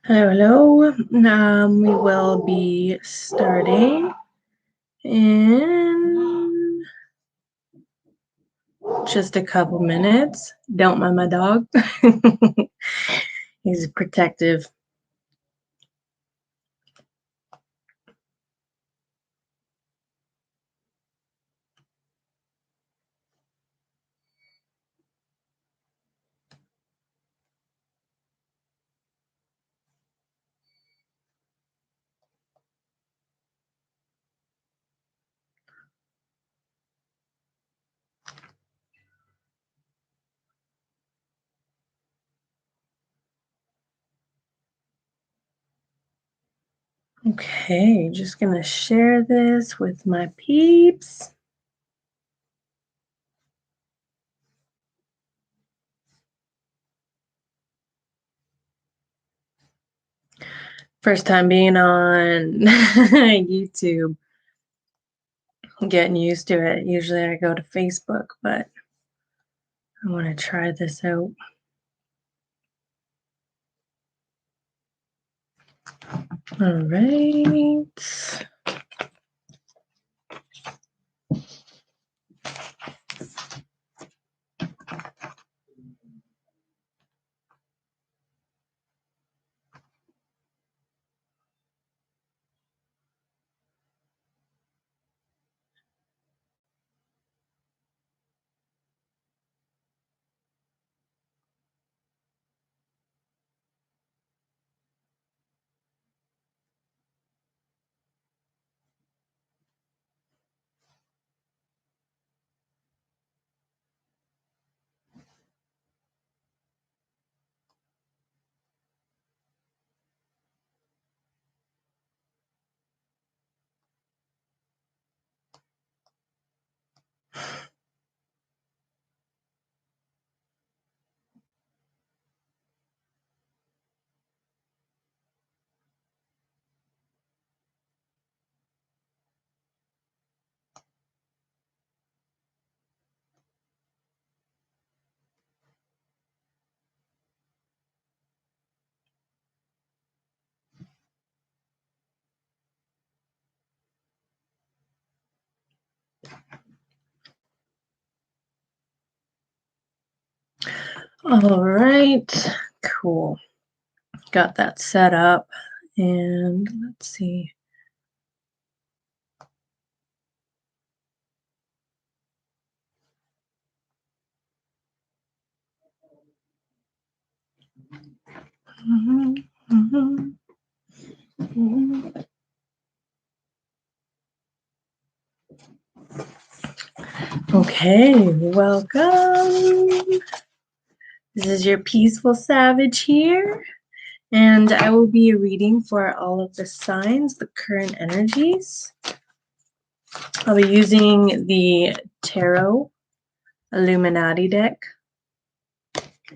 Hello, hello. We will be starting in just a couple minutes. Don't mind my dog. He's protective. Okay, just gonna share this with my peeps. First time being on YouTube. Getting used to it. Usually I go to Facebook, but I want to try this out. All right. All right, cool. Got that set up, and let's see. Okay, welcome. This is your peaceful savage here, and I will be reading for all of the signs, the current energies. I'll be using the Tarot Illuminati deck.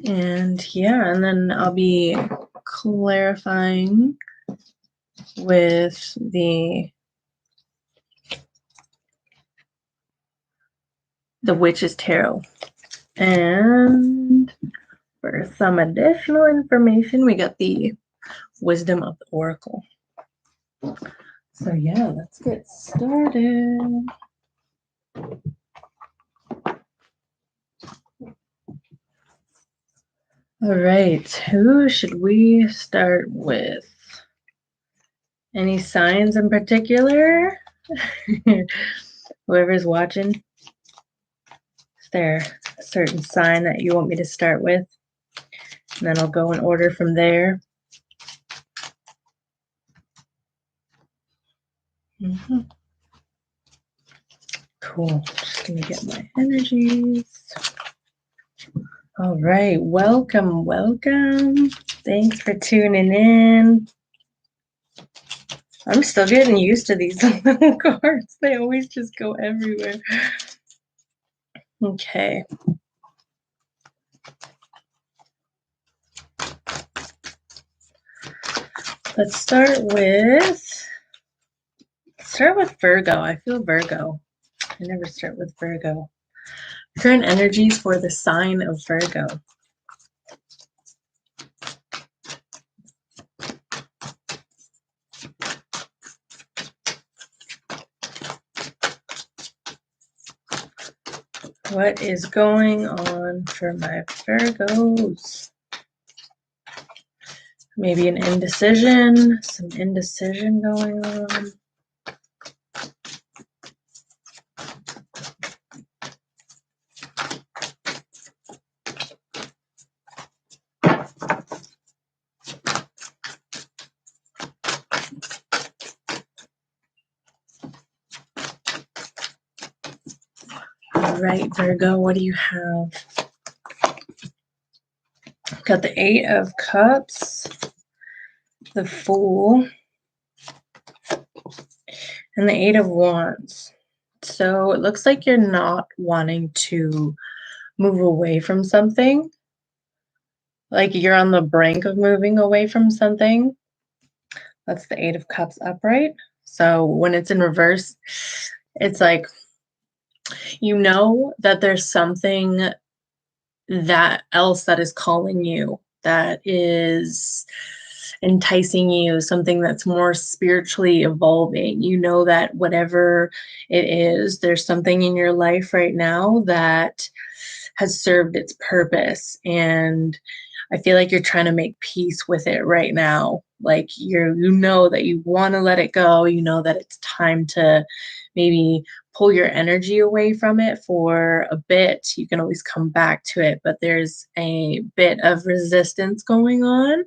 And yeah, and then I'll be clarifying with the Witch's Tarot. And for some additional information, we got the Wisdom of the Oracle. So yeah, let's get started. All right, who should we start with? Any signs in particular? Whoever's watching, is there a certain sign that you want me to start with? And then I'll go in order from there. Cool. Just gonna get my energies. All right, welcome, welcome. Thanks for tuning in. I'm still getting used to these little cards. They always just go everywhere. Okay. Let's start with Virgo. I feel Virgo. I never start with Virgo. Current energies for the sign of Virgo. What is going on for my Virgos? Maybe an indecision, some indecision going on. All right, Virgo, what do you have? Got the Eight of Cups, the Fool, and the Eight of Wands. So it looks like you're not wanting to move away from something. Like you're on the brink of moving away from something. That's the Eight of Cups upright. So when it's in reverse, it's like you know that there's something that else that is calling you, that is enticing you, something that's more spiritually evolving. You know that whatever it is, there's something in your life right now that has served its purpose. And I feel like you're trying to make peace with it right now. Like you know that you want to let it go. You know that it's time to maybe pull your energy away from it for a bit. You can always come back to it, but there's a bit of resistance going on.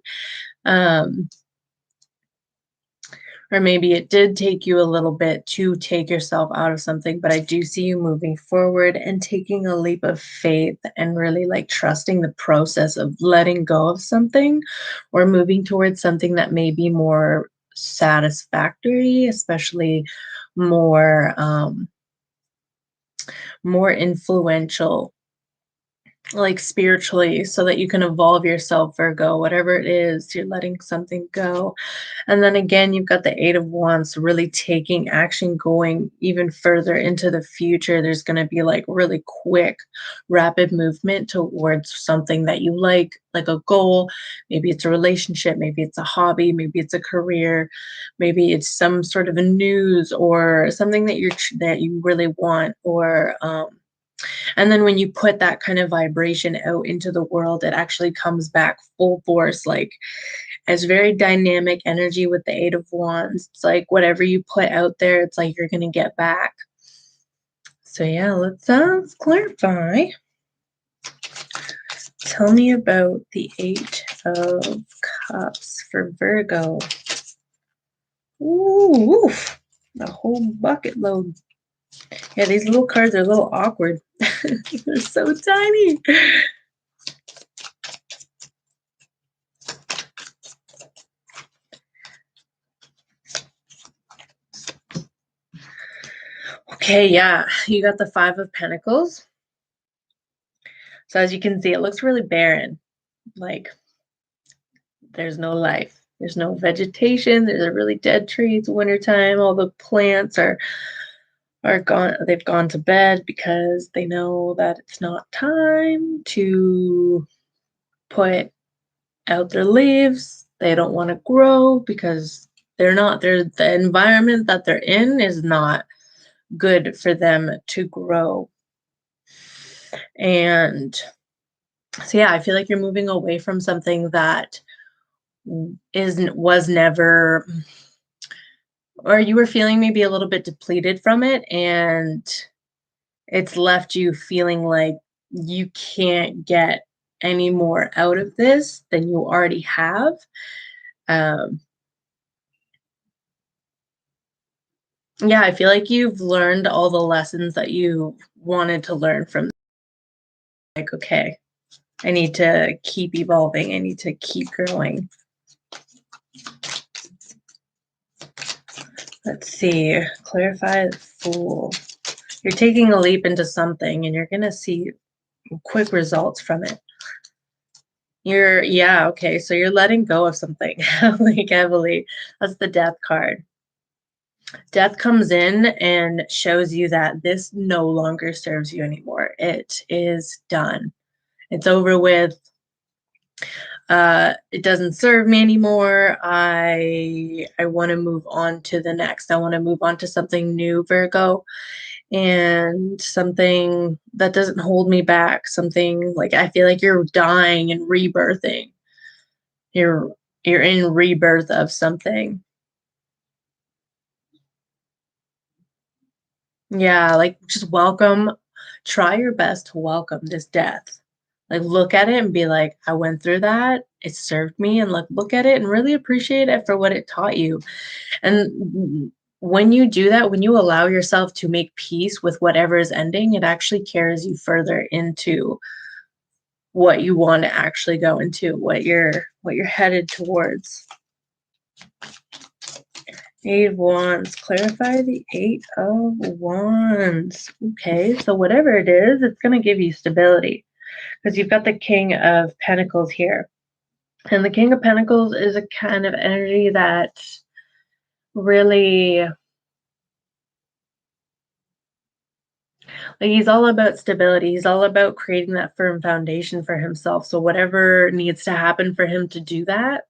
Or maybe it did take you a little bit to take yourself out of something, but I do see you moving forward and taking a leap of faith and really like trusting the process of letting go of something or moving towards something that may be more satisfactory, especially more more influential, like spiritually, so that you can evolve yourself, Virgo, whatever it is, you're letting something go. And then again, you've got the Eight of Wands, really taking action, going even further into the future. There's going to be like really quick, rapid movement towards something that you like a goal. Maybe it's a relationship, maybe it's a hobby, maybe it's a career, maybe it's some sort of a news or something that you really want, or and then when you put that kind of vibration out into the world, it actually comes back full force, like as very dynamic energy with the Eight of Wands. It's like whatever you put out there, it's like you're going to get back. So yeah, let's clarify. Tell me about the Eight of Cups for Virgo. Ooh, oof, a whole bucket load. Yeah, these little cards are a little awkward. They're so tiny. Okay, yeah, you got the Five of Pentacles. So as you can see, it looks really barren. Like there's no life. There's no vegetation. There's a really dead tree. It's wintertime. All the plants are gone. They've gone to bed because they know that it's not time to put out their leaves. They don't want to grow because the environment that they're in is not good for them to grow. And so yeah, I feel like you're moving away from something that was never, or you were feeling maybe a little bit depleted from it, and it's left you feeling like you can't get any more out of this than you already have. Um, yeah, I feel like you've learned all the lessons that you wanted to learn from. Like, okay, I need to keep evolving. I need to keep growing. Let's see. Clarify the Fool. You're taking a leap into something and you're going to see quick results from it. Yeah, okay. So you're letting go of something like heavily. That's the Death card. Death comes in and shows you that this no longer serves you anymore. It is done. It's over with. It doesn't serve me anymore. I want to move on to the next. I want to move on to something new, Virgo. and something that doesn't hold me back, something like I feel like you're dying and rebirthing. You're you're in rebirth of something. Yeah, like just welcome, try your best to welcome this death. Like look at it and be like, I went through that. It served me and like look at it and really appreciate it for what it taught you. And when you do that, when you allow yourself to make peace with whatever is ending, it actually carries you further into what you want to actually go into, what you're headed towards. Eight of Wands. Clarify the Eight of Wands. Okay, so whatever it is, it's going to give you stability because you've got the King of Pentacles here. And the King of Pentacles is a kind of energy that really, like, he's all about stability. He's all about creating that firm foundation for himself. So whatever needs to happen for him to do that,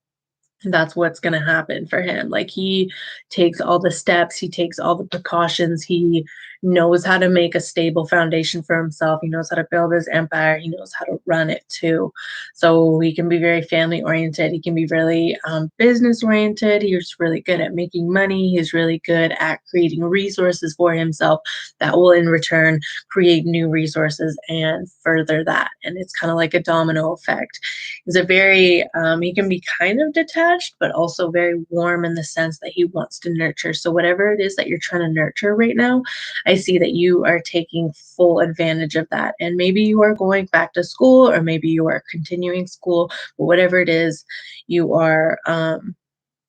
that's what's going to happen for him. Like he takes all the steps, he takes all the precautions, he knows how to make a stable foundation for himself, he knows how to build his empire, he knows how to run it too. So he can be very family oriented, he can be really business oriented, he's really good at making money, he's really good at creating resources for himself that will in return create new resources and further that. And it's kind of like a domino effect. He's a very he can be kind of detached but also very warm in the sense that he wants to nurture. So whatever it is that you're trying to nurture right now, I see that you are taking full advantage of that. And maybe you are going back to school or maybe you are continuing school, but whatever it is, you are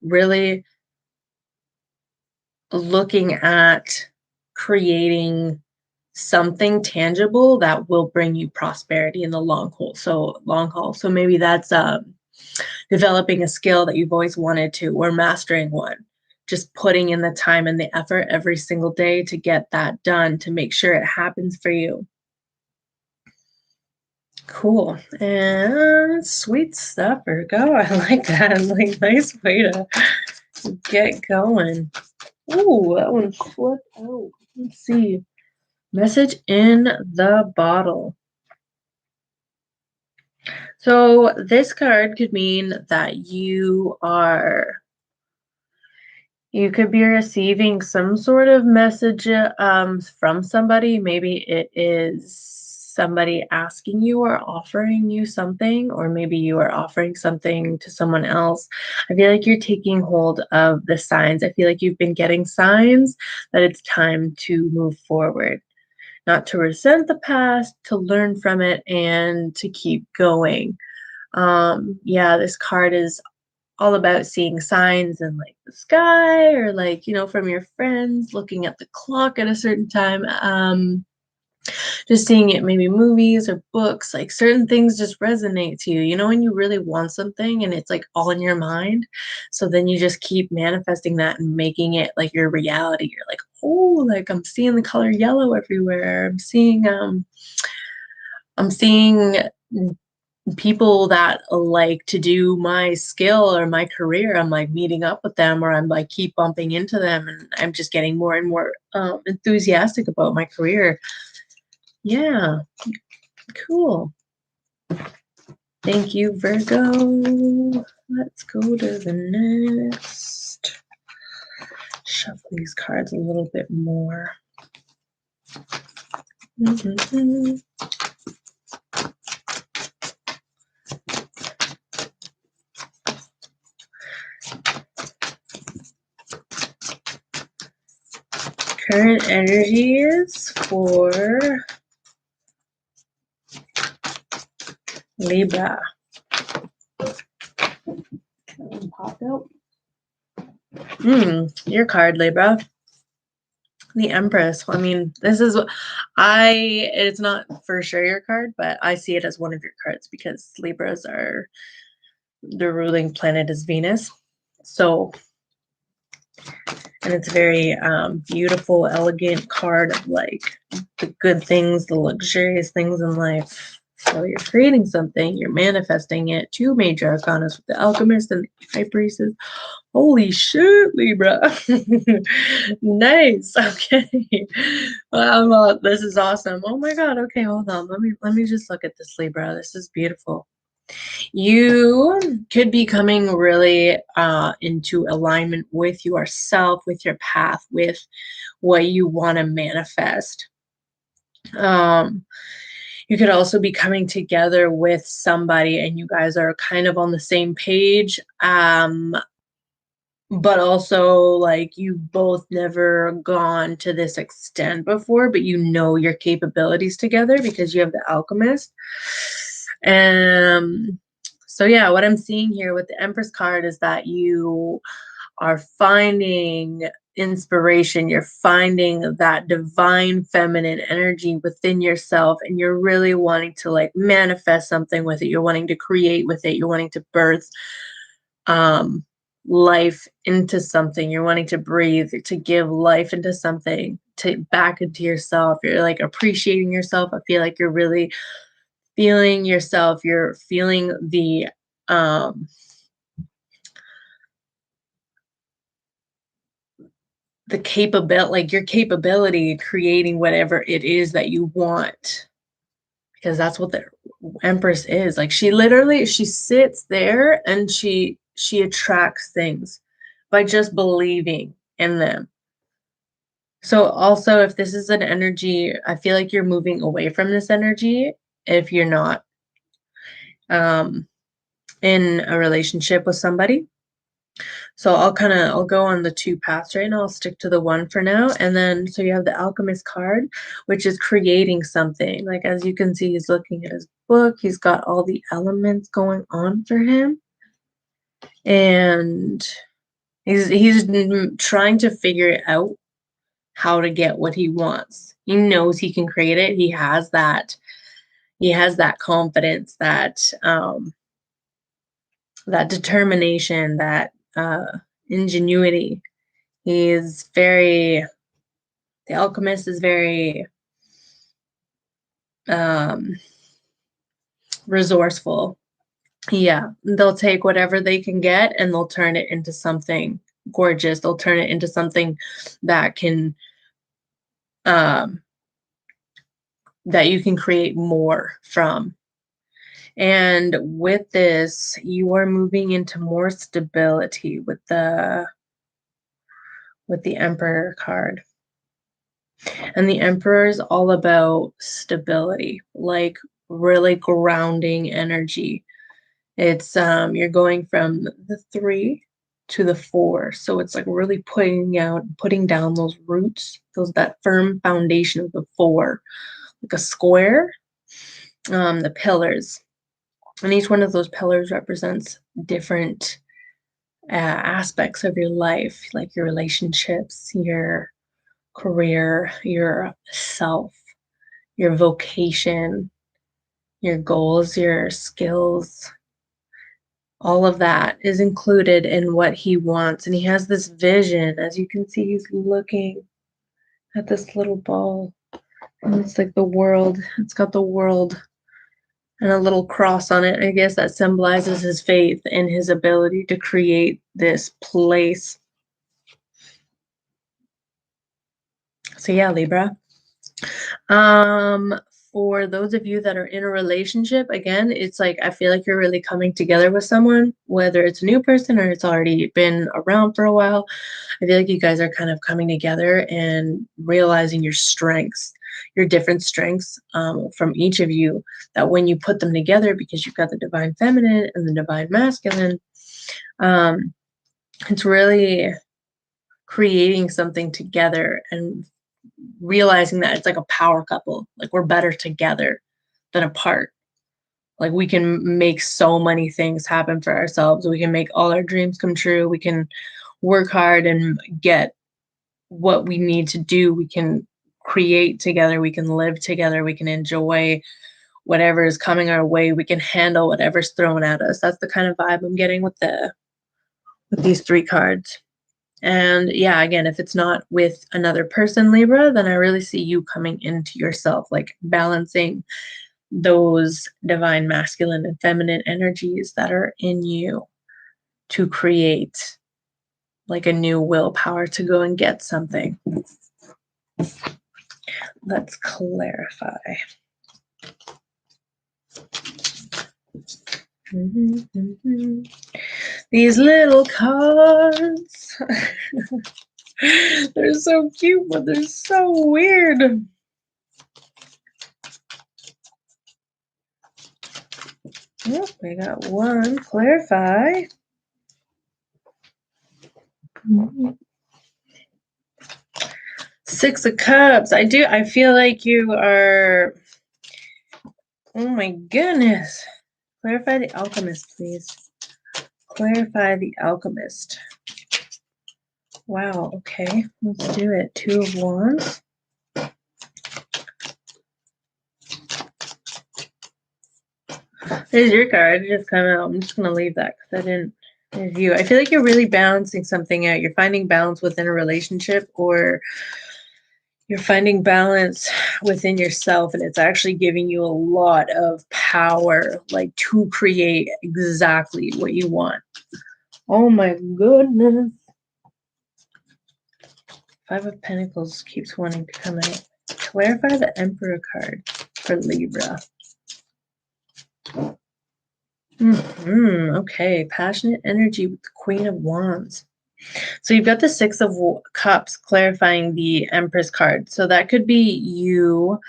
really looking at creating something tangible that will bring you prosperity in the long haul. So maybe that's developing a skill that you've always wanted to, or mastering one. Just putting in the time and the effort every single day to get that done, to make sure it happens for you. Cool. And sweet stuff, Virgo. I like that. Like, nice way to get going. Ooh, that one flipped out. Let's see. Message in the bottle. So this card could mean that you could be receiving some sort of message from somebody. Maybe it is somebody asking you or offering you something, or maybe you are offering something to someone else. I feel like you're taking hold of the signs. I feel like you've been getting signs that it's time to move forward, not to resent the past, to learn from it, and to keep going. Yeah, this card is all about seeing signs in like the sky or like, from your friends, looking at the clock at a certain time. Just seeing it, maybe movies or books, like certain things just resonate to you, when you really want something and it's like all in your mind. So then you just keep manifesting that and making it like your reality. You're like, oh, like I'm seeing the color yellow everywhere. I'm seeing people that like to do my skill or my career. I'm like meeting up with them, or I'm like keep bumping into them, and I'm just getting more and more enthusiastic about my career. Yeah, cool. Thank you, Virgo. Let's go to the next. Shuffle these cards a little bit more. Current energies for Libra. Popped out. Your card, Libra. The Empress. I mean, it's not for sure your card, but I see it as one of your cards because Libras are, the ruling planet is Venus. So, and it's a very beautiful, elegant card of like the good things, the luxurious things in life. So you're creating something, you're manifesting it. Two major arcanas with the Alchemist and the High Priestess. Holy shit, Libra. Nice. Okay. Well, this is awesome. Oh my God. Okay, hold on. Let me just look at this, Libra. This is beautiful. You could be coming really into alignment with yourself, with your path, with what you want to manifest. You could also be coming together with somebody and you guys are kind of on the same page. But also like you've both never gone to this extent before, but you know your capabilities together because you have the Alchemist. So yeah, what I'm seeing here with the Empress card is that you are finding inspiration, you're finding that divine feminine energy within yourself, and you're really wanting to like manifest something with it. You're wanting to create with it, you're wanting to birth um life into something. You're wanting to breathe, to give life into something, to back into yourself. You're like appreciating yourself. I feel like you're really feeling yourself. You're feeling um the capability, like your capability creating whatever it is that you want, because that's what the Empress is. Like she sits there and she attracts things by just believing in them. So also, if this is an energy, I feel like you're moving away from this energy if you're not um, in a relationship with somebody. So I'll go on the two paths right now. I'll stick to the one for now. And then, so you have the Alchemist card, which is creating something. Like, as you can see, he's looking at his book. He's got all the elements going on for him. And he's trying to figure out how to get what he wants. He knows he can create it. He has that confidence, that determination, that ingenuity. He's very The Alchemist is very um resourceful. Yeah, they'll take whatever they can get and they'll turn it into something gorgeous. They'll turn it into something that can um that you can create more from. And with this, you are moving into more stability with the Emperor card. And the Emperor is all about stability, like really grounding energy. It's you're going from the 3 to the 4. So it's like really putting down those roots, that firm foundation of the 4, like a square, the pillars. And each one of those pillars represents different aspects of your life, like your relationships, your career, your self, your vocation, your goals, your skills. All of that is included in what he wants. And he has this vision. As you can see, he's looking at this little ball. And it's like the world. It's got the world and a little cross on it. I guess that symbolizes his faith and his ability to create this place. So yeah, Libra. Um, for those of you that are in a relationship, again, it's like I feel like you're really coming together with someone, whether it's a new person or it's already been around for a while. I feel like you guys are kind of coming together and realizing your strengths, your different strengths from each of you, that when you put them together, because you've got the divine feminine and the divine masculine, um, it's really creating something together and realizing that it's like a power couple. Like we're better together than apart. Like we can make so many things happen for ourselves. We can make all our dreams come true. We can work hard and get what we need to do. We can create together. We can live together. We can enjoy whatever is coming our way. We can handle whatever's thrown at us. That's the kind of vibe I'm getting with these 3 cards. And yeah, again, if it's not with another person, Libra, then I really see you coming into yourself, like balancing those divine masculine and feminine energies that are in you to create like a new willpower to go and get something. Let's clarify. These little cards. They're so cute, but they're so weird. Yep, we got one. Clarify. Six of Cups. I feel like you are, oh my goodness. Clarify the Alchemist, please. Clarify the Alchemist. Wow, okay. Let's do it. Two of Wands. There's your card. It just came out. I'm just going to leave that because I didn't review. I feel like you're really balancing something out. You're finding balance within a relationship, or you're finding balance within yourself, and it's actually giving you a lot of power, like to create exactly what you want. Oh my goodness. Five of Pentacles keeps wanting to come out. Clarify the Emperor card for Libra. Okay, passionate energy with the Queen of Wands. So you've got the Six of Cups clarifying the Empress card. So that could be you,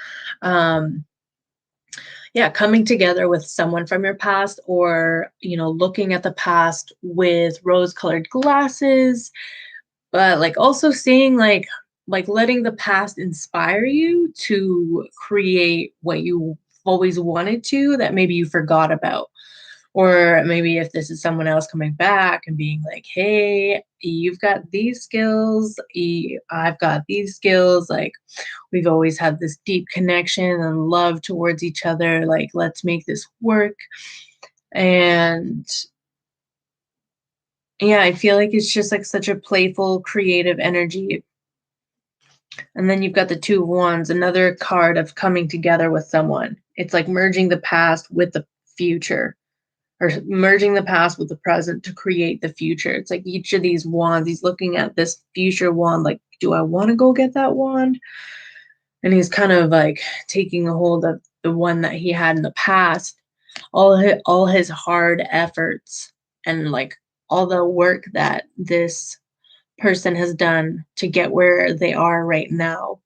coming together with someone from your past, or, looking at the past with rose-colored glasses, but like also seeing like letting the past inspire you to create what you always wanted to, that maybe you forgot about. Or maybe if this is someone else coming back and being like, hey, you've got these skills, I've got these skills, like we've always had this deep connection and love towards each other, like let's make this work. And yeah, I feel like it's just like such a playful, creative energy. And then you've got the Two of Wands, another card of coming together with someone. It's like merging the past with the future, or merging the past with the present to create the future. It's like each of these wands, he's looking at this future wand, like, do I want to go get that wand? And he's kind of like taking a hold of the one that he had in the past, all his hard efforts and like all the work that this person has done to get where they are right now.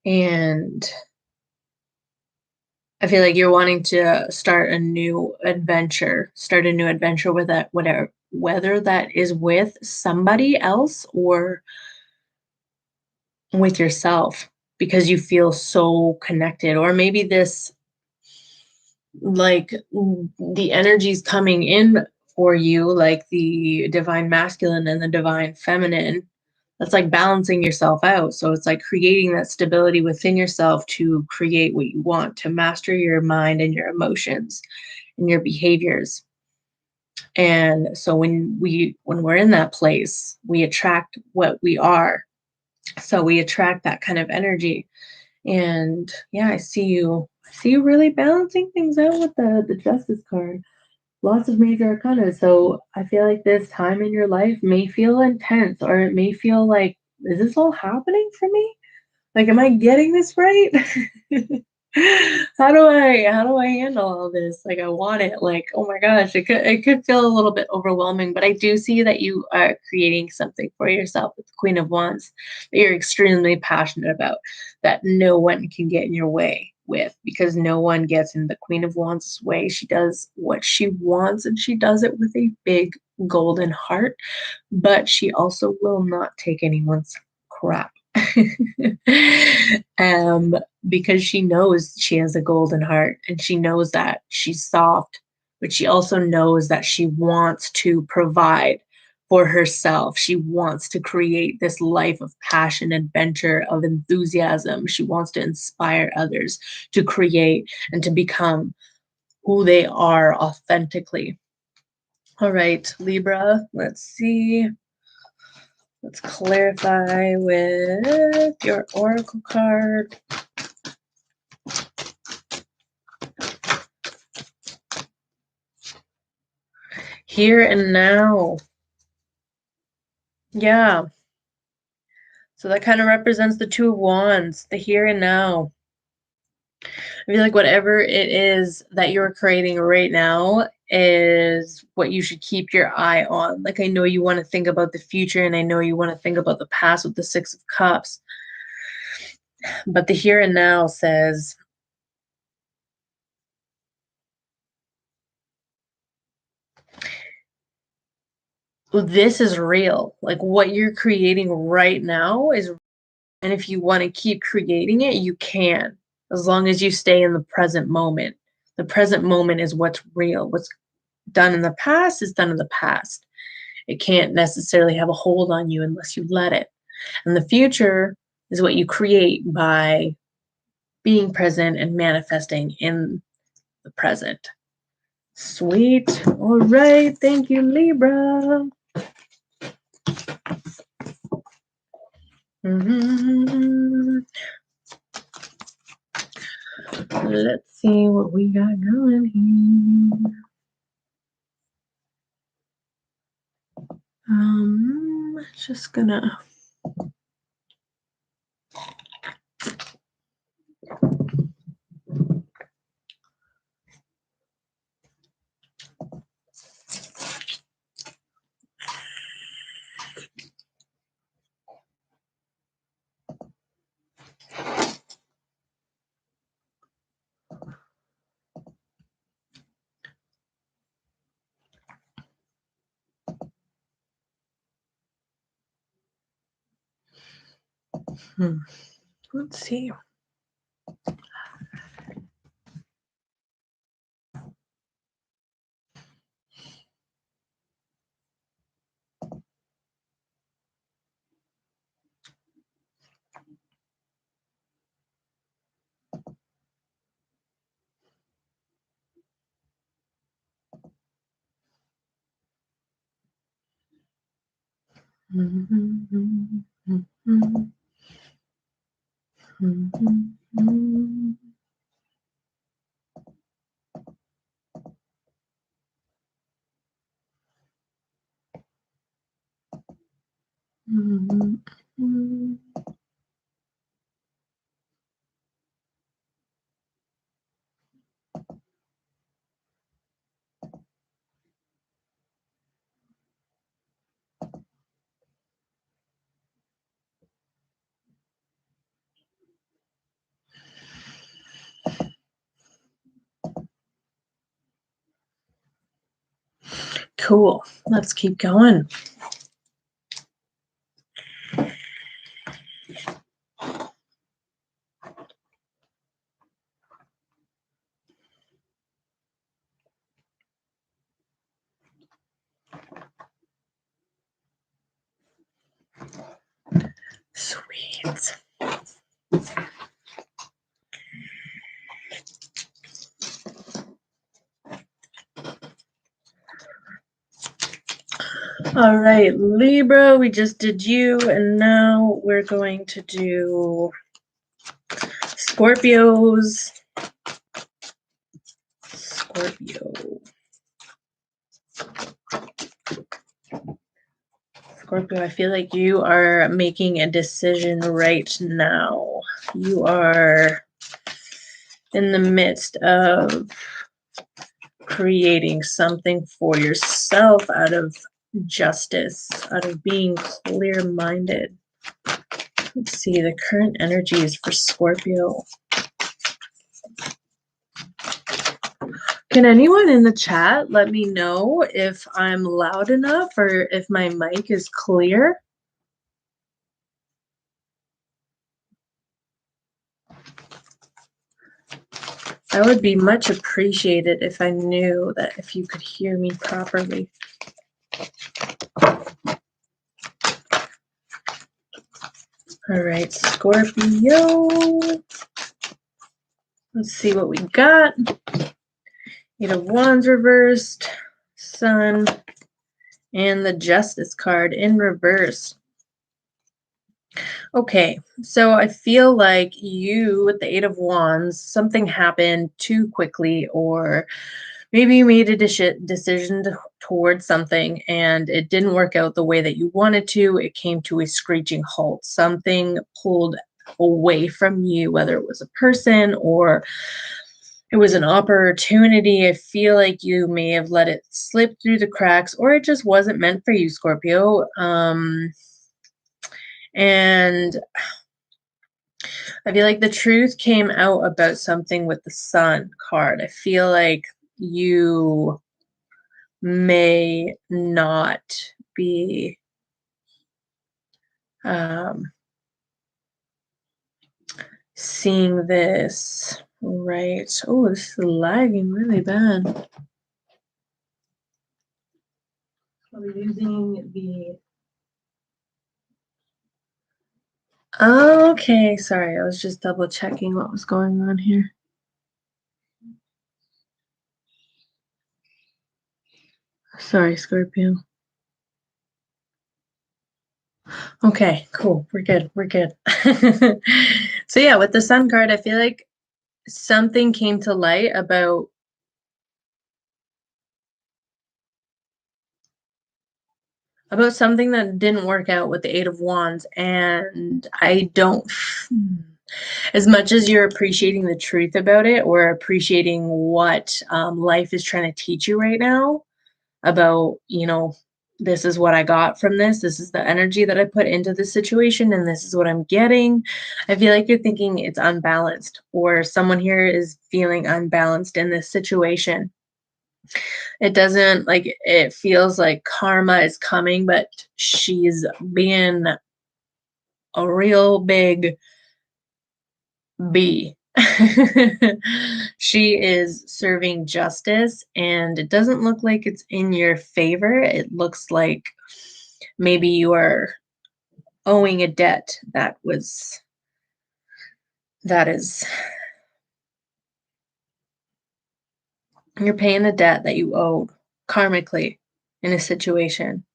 And I feel like you're wanting to start a new adventure with that, whether that is with somebody else or with yourself, because you feel so connected. Or maybe this, like the energies coming in for you, like the divine masculine and the divine feminine, that's like balancing yourself out. So it's like creating that stability within yourself to create what you want, to master your mind and your emotions and your behaviors. And so when we're in that place, we attract what we are. So we attract that kind of energy. And yeah, I see you really balancing things out with the Justice card. Lots of major arcana. So I feel like this time in your life may feel intense, or it may feel like, is this all happening for me? Like, am I getting this right? How do I handle all this? Like, I want it. Like, oh my gosh, it could feel a little bit overwhelming, but I do see that you are creating something for yourself with the Queen of Wands that you're extremely passionate about, that no one can get in your way with, because no one gets in the Queen of Wands' way. She does what she wants, and she does it with a big golden heart, but she also will not take anyone's crap. Because she knows she has a golden heart, and she knows that she's soft, but she also knows that she wants to provide for herself. She wants to create this life of passion, adventure, of enthusiasm. She wants to inspire others to create and to become who they are authentically. All right, Libra, let's see. Let's clarify with your oracle card. Here and now. Yeah. So that kind of represents the Two of Wands, the here and now. I feel like whatever it is that you're creating right now is what you should keep your eye on. Like, I know you want to think about the future and I know you want to think about the past with the Six of Cups, but the here and now says, well, this is real. Like, what you're creating right now is, and if you want to keep creating it, you can, as long as you stay in the present moment. The present moment is what's real. What's done in the past is done in the past. It can't necessarily have a hold on you unless you let it. And the future is what you create by being present and manifesting in the present. Sweet. All right. Thank you, Libra. Let's see what we got going here. Just gonna let's see. Cool. Let's keep going. Sweet. All right, Libra, we just did you, and now we're going to do Scorpios. Scorpio. Scorpio, I feel like you are making a decision right now. You are in the midst of creating something for yourself out of justice, out of being clear-minded. Let's see, the current energies for Scorpio. Can anyone in the chat let me know if I'm loud enough or if my mic is clear? I would be much appreciated if I knew that if you could hear me properly. All right, Scorpio. Let's see what we got. Eight of Wands reversed, Sun, and the Justice card in reverse. Okay, so I feel like you, with the Eight of Wands, something happened too quickly, or maybe you made a decision towards something and it didn't work out the way that you wanted to. It came to a screeching halt. Something pulled away from you, whether it was a person or it was an opportunity. I feel like you may have let it slip through the cracks, or it just wasn't meant for you, Scorpio. And I feel like the truth came out about something with the Sun card. I feel like you may not be seeing this right. Oh, this is lagging really bad. I'm using the. Okay, sorry, I was just double checking what was going on here. Sorry, Scorpio. Okay, cool. We're good. We're good. So yeah, with the Sun card, I feel like something came to light about something that didn't work out with the Eight of Wands, and I don't, as much as you're appreciating the truth about it or appreciating what life is trying to teach you right now about, this is what I got from this. This is the energy that I put into this situation, and this is what I'm getting. I feel like you're thinking it's unbalanced, or someone here is feeling unbalanced in this situation. It doesn't, like, it feels like karma is coming, but she's being a real big bee. She is serving justice, and it doesn't look like it's in your favor. It looks like maybe you are owing a debt that is, you're paying a debt that you owed karmically in a situation.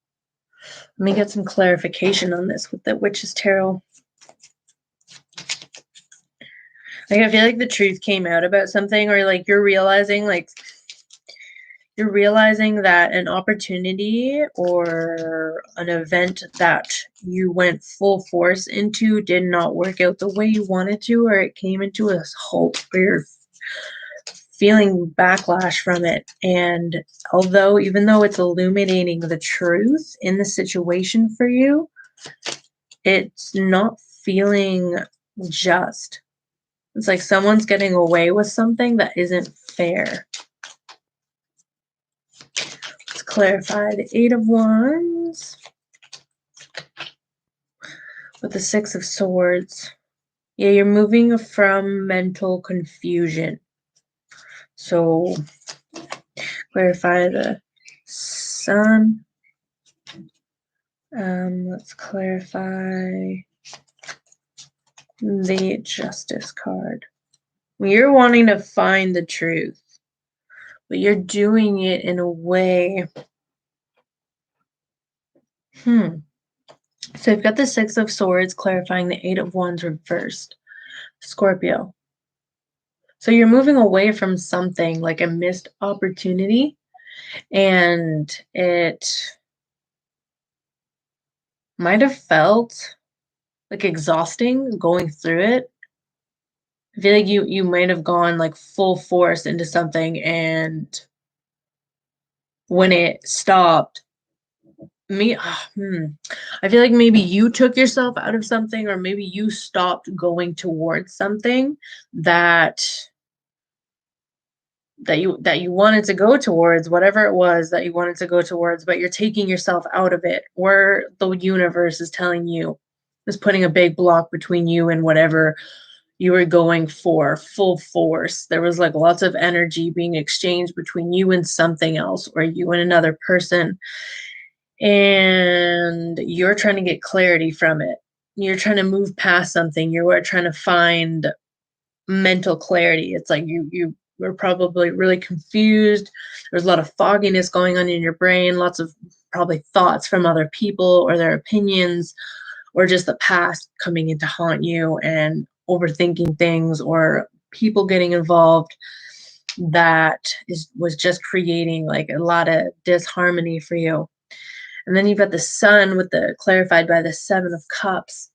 Let me get some clarification on this with the Witch's Tarot. Like, I feel like the truth came out about something, or like you're realizing that an opportunity or an event that you went full force into did not work out the way you wanted to, or it came into a halt where you're feeling backlash from it. And even though it's illuminating the truth in the situation for you, it's not feeling just. It's like someone's getting away with something that isn't fair. Let's clarify the Eight of Wands with the Six of Swords. Yeah, you're moving from mental confusion. So clarify the Sun. Let's clarify the Justice card. You're wanting to find the truth, but you're doing it in a way. So you've got the Six of Swords clarifying the Eight of Wands reversed. Scorpio. So you're moving away from something like a missed opportunity, and it might have felt like exhausting going through it. I feel like you might have gone like full force into something, and when it stopped, I feel like maybe you took yourself out of something, or maybe you stopped going towards something that you wanted to go towards, whatever it was that you wanted to go towards, but you're taking yourself out of it, or the universe is telling you, is putting a big block between you and whatever you were going for full force. There was like lots of energy being exchanged between you and something else, or you and another person, and you're trying to get clarity from it. You're trying to move past something. You are trying to find mental clarity. It's like you were probably really confused. There's a lot of fogginess going on in your brain, lots of probably thoughts from other people or their opinions, or just the past coming in to haunt you, and overthinking things, or people getting involved. that was just creating like a lot of disharmony for you. And then you've got the Sun with the clarified by the Seven of Cups.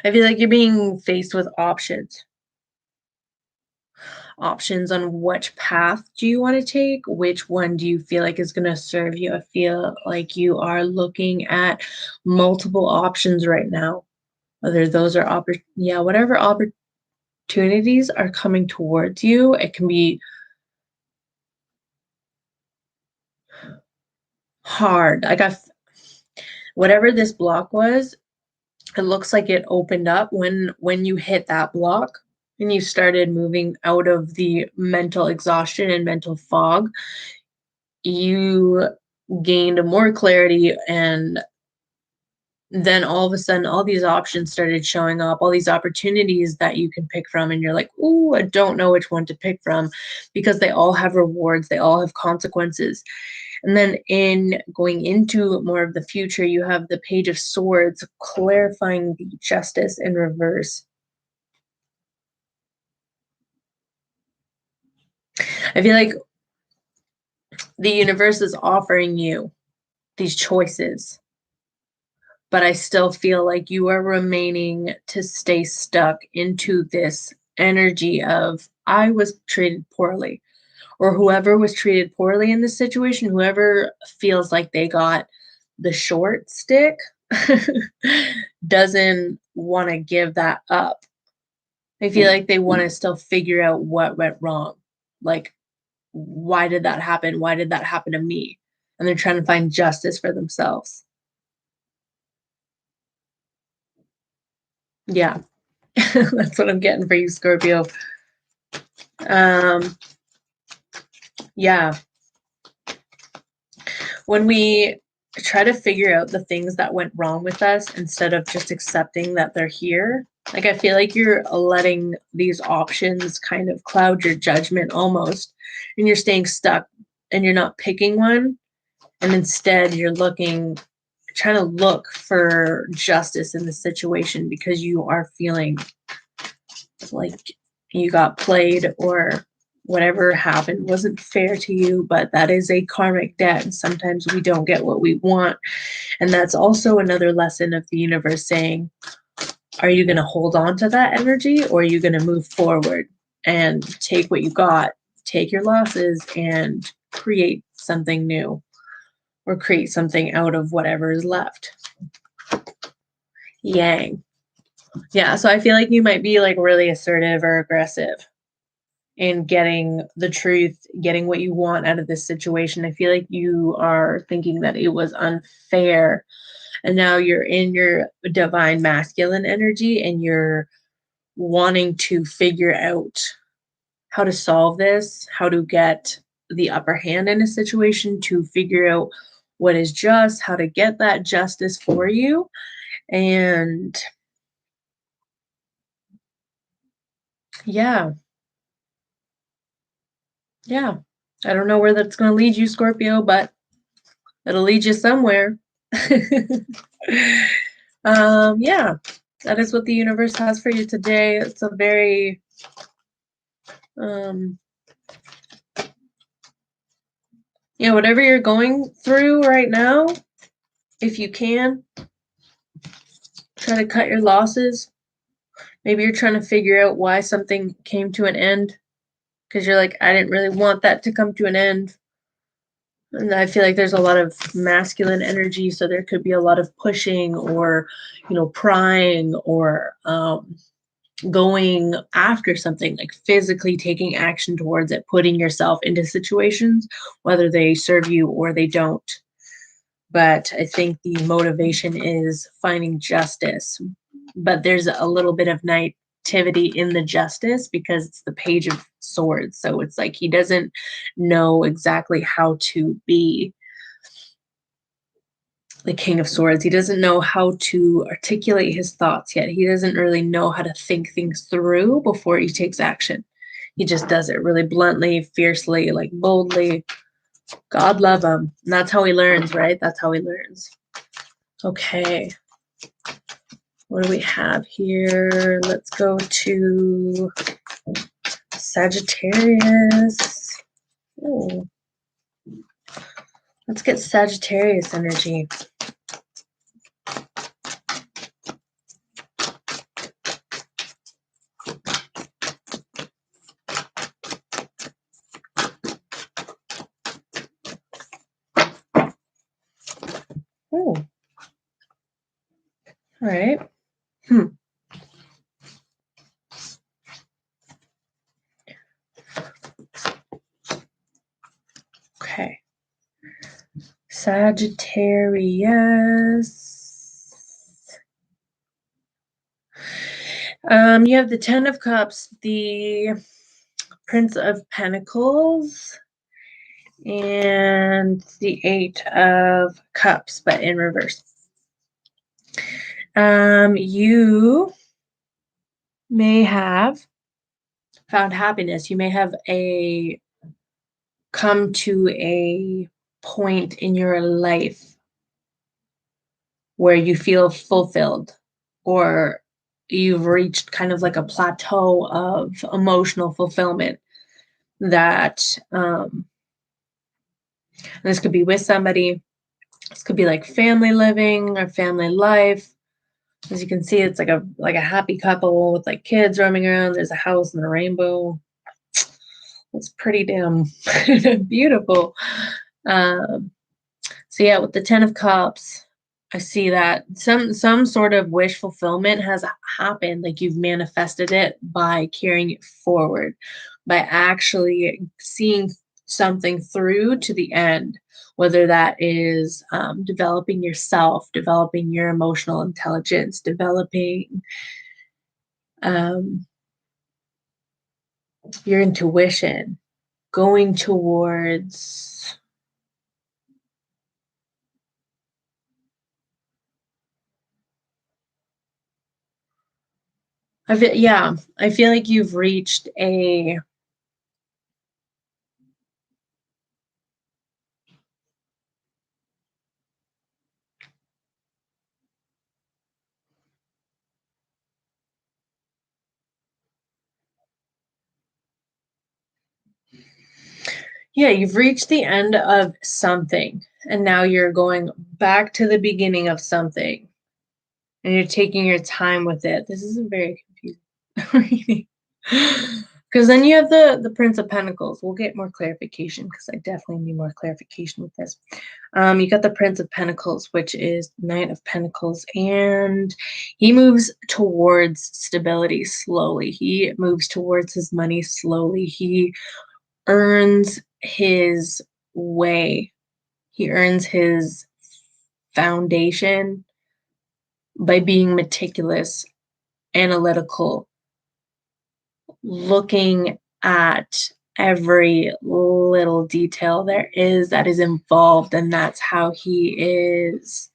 I feel like you're being faced with options on which path do you want to take, which one do you feel like is going to serve you. I feel like you are looking at multiple options right now, whether those are whatever opportunities are coming towards you. It can be hard. Whatever this block was, it looks like it opened up when you hit that block and you started moving out of the mental exhaustion and mental fog. You gained more clarity, and then all of a sudden all these options started showing up, all these opportunities that you can pick from, and you're like, "Ooh, I don't know which one to pick from," because they all have rewards, they all have consequences. And then in going into more of the future, you have the Page of Swords clarifying the Justice in reverse. I feel like the universe is offering you these choices, but I still feel like you are remaining to stay stuck into this energy of, I was treated poorly, or whoever was treated poorly in this situation, whoever feels like they got the short stick, doesn't want to give that up. I feel like they want to still figure out what went wrong. Like, why did that happen? Why did that happen to me? And they're trying to find justice for themselves. Yeah, that's what I'm getting for you, Scorpio. Yeah. When we try to figure out the things that went wrong with us instead of just accepting that they're here, like, I feel like you're letting these options kind of cloud your judgment almost, and you're staying stuck and you're not picking one. And instead you're trying to look for justice in the situation because you are feeling like you got played, or whatever happened wasn't fair to you. But that is a karmic debt, and sometimes we don't get what we want. And that's also another lesson of the universe saying, are you going to hold on to that energy, or are you going to move forward and take what you got, take your losses, and create something new, or create something out of whatever is left? Yang. Yeah, so I feel like you might be like really assertive or aggressive in getting the truth, getting what you want out of this situation. I feel like you are thinking that it was unfair, and now you're in your divine masculine energy and you're wanting to figure out how to solve this, how to get the upper hand in a situation, to figure out what is just, how to get that justice for you. And yeah, yeah. I don't know where that's going to lead you, Scorpio, but it'll lead you somewhere. Yeah, that is what the universe has for you today. It's a very um whatever you're going through right now, if you can, try to cut your losses. Maybe you're trying to figure out why something came to an end, because you're like, I didn't really want that to come to an end. And I feel like there's a lot of masculine energy, so there could be a lot of pushing, or prying, or going after something, like physically taking action towards it, putting yourself into situations, whether they serve you or they don't. But I think the motivation is finding justice. But there's a little bit of naivety in the justice because it's the Page of Swords. So it's like he doesn't know exactly how to be the King of Swords. He doesn't know how to articulate his thoughts yet. He doesn't really know how to think things through before he takes action. He just does it really bluntly, fiercely, like boldly. God love him. And that's how he learns, right? That's how he learns. Okay. What do we have here? Let's go to Sagittarius. Ooh. Let's get Sagittarius energy. Oh, all right. Okay. Sagittarius. You have the Ten of Cups, the Prince of Pentacles, and the Eight of Cups, but in reverse. You may have found happiness. You may have come to a point in your life where you feel fulfilled, or you've reached kind of like a plateau of emotional fulfillment that this could be with somebody. This could be like family living or family life. As you can see, it's like a happy couple with like kids roaming around. There's a house and a rainbow. It's pretty damn beautiful. So yeah, with the Ten of Cups, I see that some sort of wish fulfillment has happened. Like you've manifested it by carrying it forward, by actually seeing something through to the end, whether that is developing yourself, developing your emotional intelligence, developing your intuition, going towards I feel like you've reached a you've reached the end of something, and now you're going back to the beginning of something, and you're taking your time with it. This is a very confusing reading. Because then you have the Prince of Pentacles. We'll get more clarification because I definitely need more clarification with this. You got the Prince of Pentacles, which is Knight of Pentacles, and he moves towards stability slowly. He moves towards his money slowly. He earns his way. He earns his foundation by being meticulous, analytical, looking at every little detail there is that is involved, and that's how he is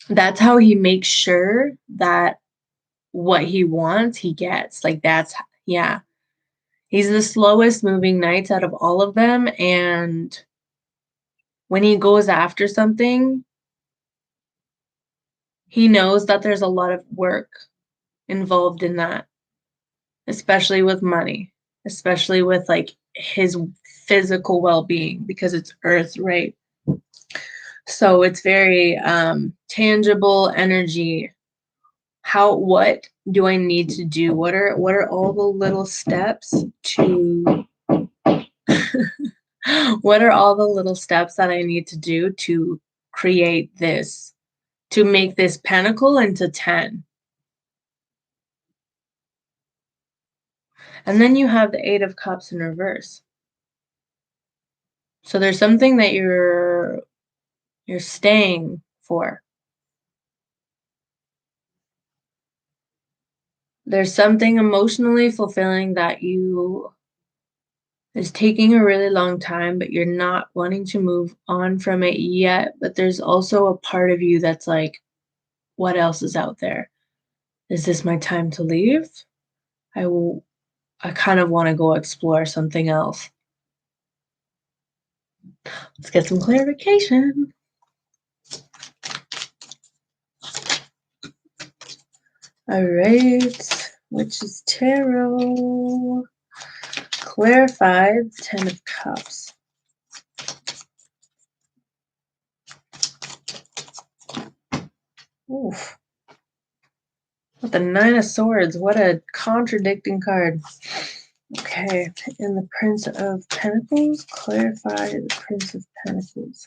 that's how he makes sure that what he wants he gets. Like that's he's the slowest moving knight out of all of them, and when he goes after something, he knows that there's a lot of work involved in that, especially with money, especially with like his physical well-being, because it's earth, right? So it's very tangible energy. What do I need to do? What are all the little steps to what are all the little steps that I need to do to create this, to make this pentacle into 10? And then you have the Eight of Cups in reverse. So there's something that you're staying for. There's something emotionally fulfilling that is taking a really long time, but you're not wanting to move on from it yet. But there's also a part of you that's like, what else is out there? Is this my time to leave? I kind of want to go explore something else. Let's get some clarification. All right. Witch's Tarot. Clarify the Ten of Cups. Oof. With the Nine of Swords. What a contradicting card. Okay. And the Prince of Pentacles. Clarify the Prince of Pentacles.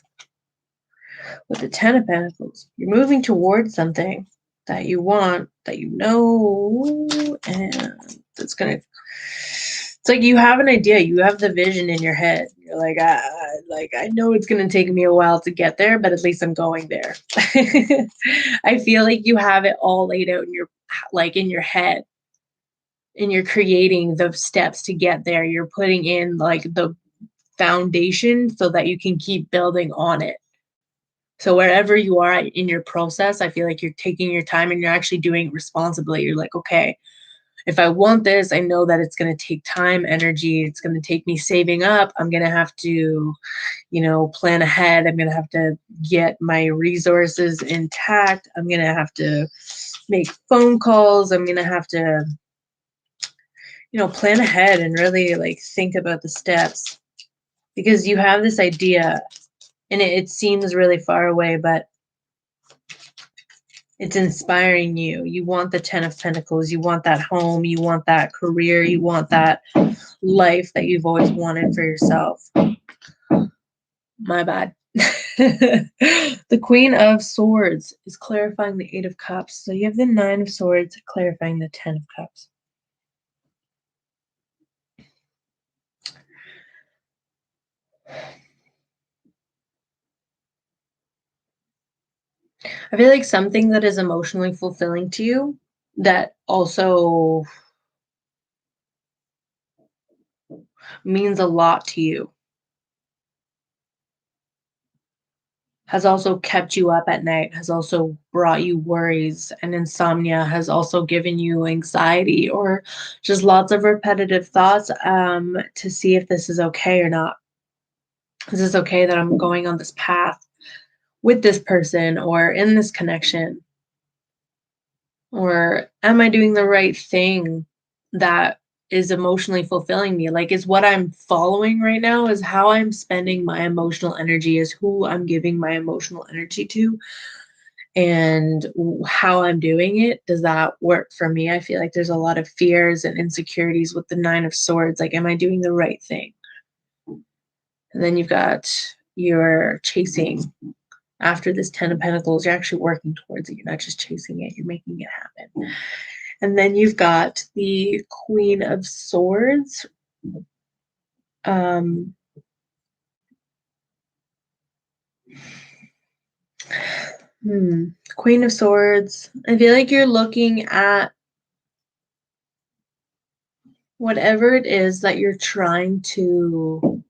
With the Ten of Pentacles. You're moving towards something that you want, that you know, and it's going to... It's like you have an idea, you have the vision in your head. You're like, I know it's gonna take me a while to get there, but at least I'm going there. I feel like you have it all laid out in your head, and you're creating the steps to get there. You're putting in like the foundation so that you can keep building on it. So wherever you are in your process, I feel like you're taking your time and you're actually doing it responsibly. You're like, okay, if I want this, I know that it's going to take time, energy. It's going to take me saving up. I'm going to have to, plan ahead. I'm going to have to get my resources intact. I'm going to have to make phone calls. I'm going to have to, plan ahead and really like think about the steps, because you have this idea and it seems really far away, but it's inspiring you. You want the Ten of Pentacles. You want that home. You want that career. You want that life that you've always wanted for yourself. My bad. The Queen of Swords is clarifying the Eight of Cups. So you have the Nine of Swords clarifying the Ten of Cups. I feel like something that is emotionally fulfilling to you that also means a lot to you has also kept you up at night, has also brought you worries, and insomnia has also given you anxiety or just lots of repetitive thoughts to see if this is okay or not. Is this okay that I'm going on this path with this person or in this connection? Or am I doing the right thing that is emotionally fulfilling me? Like, is what I'm following right now, is how I'm spending my emotional energy, is who I'm giving my emotional energy to, and how I'm doing it. Does that work for me? I feel like there's a lot of fears and insecurities with the Nine of Swords. Like, am I doing the right thing? And then you've got your chasing. After this Ten of Pentacles, you're actually working towards it. You're not just chasing it, you're making it happen. And then you've got the Queen of Swords. Queen of Swords. I feel like you're looking at whatever it is that you're trying to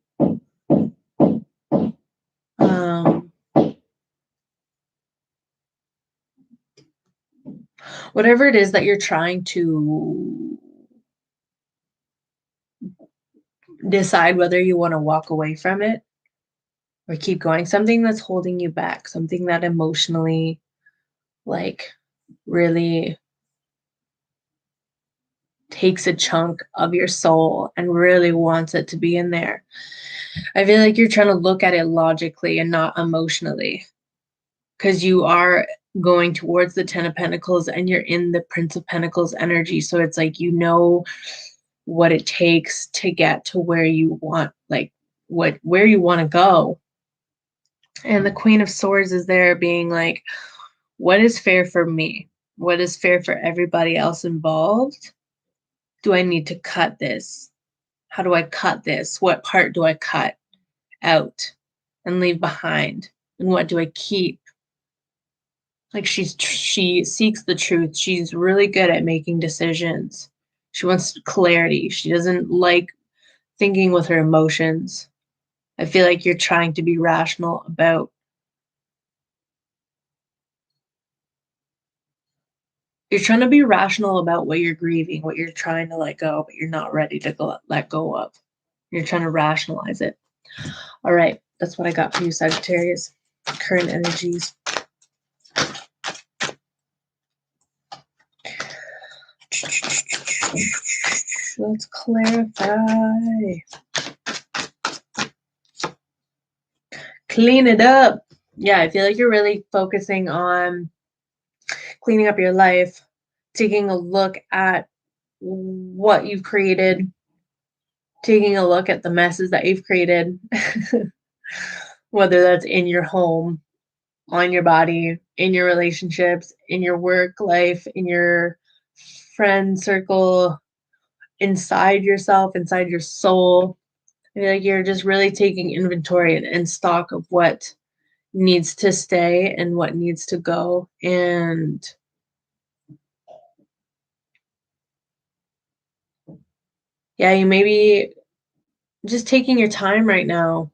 whatever it is that you're trying to decide whether you want to walk away from it or keep going, something that's holding you back, something that emotionally, like, really takes a chunk of your soul and really wants it to be in there. I feel like you're trying to look at it logically and not emotionally, because you are going towards the Ten of Pentacles and you're in the Prince of Pentacles energy. So it's like, what it takes to get to where you want, like where you want to go. And the Queen of Swords is there being like, what is fair for me? What is fair for everybody else involved? Do I need to cut this? How do I cut this? What part do I cut out and leave behind? And what do I keep? Like, she seeks the truth. She's really good at making decisions. She wants clarity. She doesn't like thinking with her emotions. I feel like you're trying to be rational about... You're trying to be rational about what you're grieving, what you're trying to let go, but you're not ready to let go of. You're trying to rationalize it. All right, that's what I got for you, Sagittarius. Current energies. Let's clarify. Clean it up. Yeah, I feel like you're really focusing on cleaning up your life, taking a look at what you've created, taking a look at the messes that you've created, whether that's in your home, on your body, in your relationships, in your work life, in your friend circle, inside yourself, inside your soul. I feel like you're just really taking inventory and stock of what needs to stay and what needs to go. And yeah, you may be just taking your time right now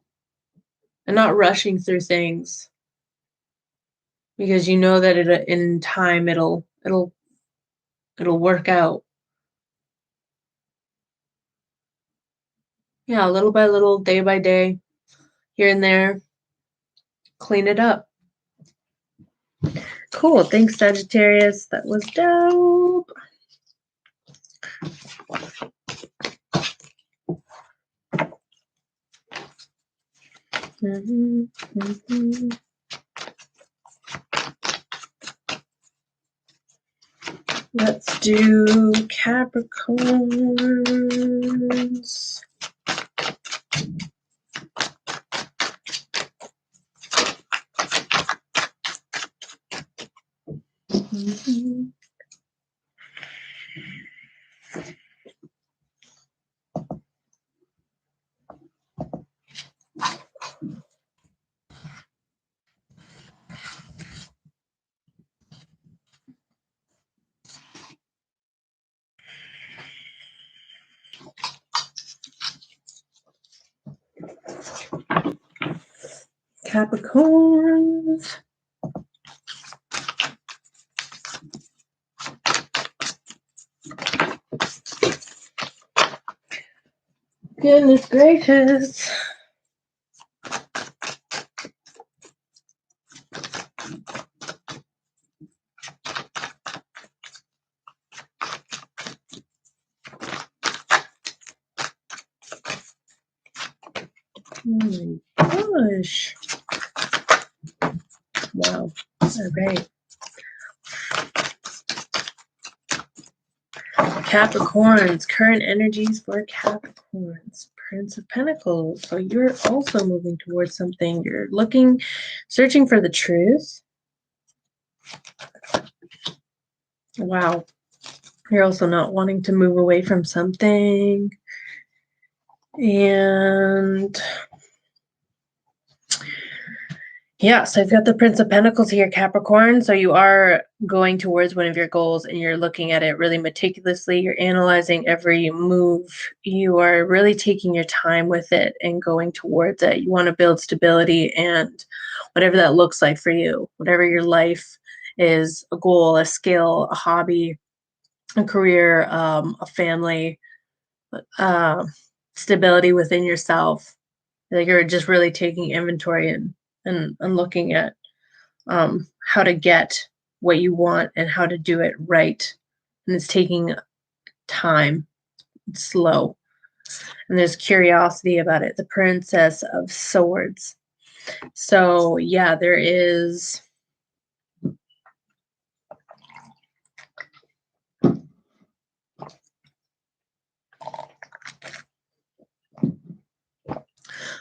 and not rushing through things because you know that in time it'll work out. Yeah, little by little, day by day, here and there, clean it up. Cool. Thanks, Sagittarius. That was dope. Let's do Capricorns. Capricorns. Goodness gracious. Oh my gosh. Wow. All right. Capricorns, current energies for Capricorns. Prince of Pentacles. So you're also moving towards something. You're looking, searching for the truth. Wow. You're also not wanting to move away from something. And yeah, so I've got the Prince of Pentacles here, Capricorn. So you are going towards one of your goals and you're looking at it really meticulously. You're analyzing every move. You are really taking your time with it and going towards it. You want to build stability and whatever that looks like for you, whatever your life is, a goal, a skill, a hobby, a career, a family, uh, stability within yourself. Like you're just really taking inventory and looking at how to get what you want and how to do it right. And it's taking time. It's slow. And there's curiosity about it. The Princess of Swords. So yeah, there is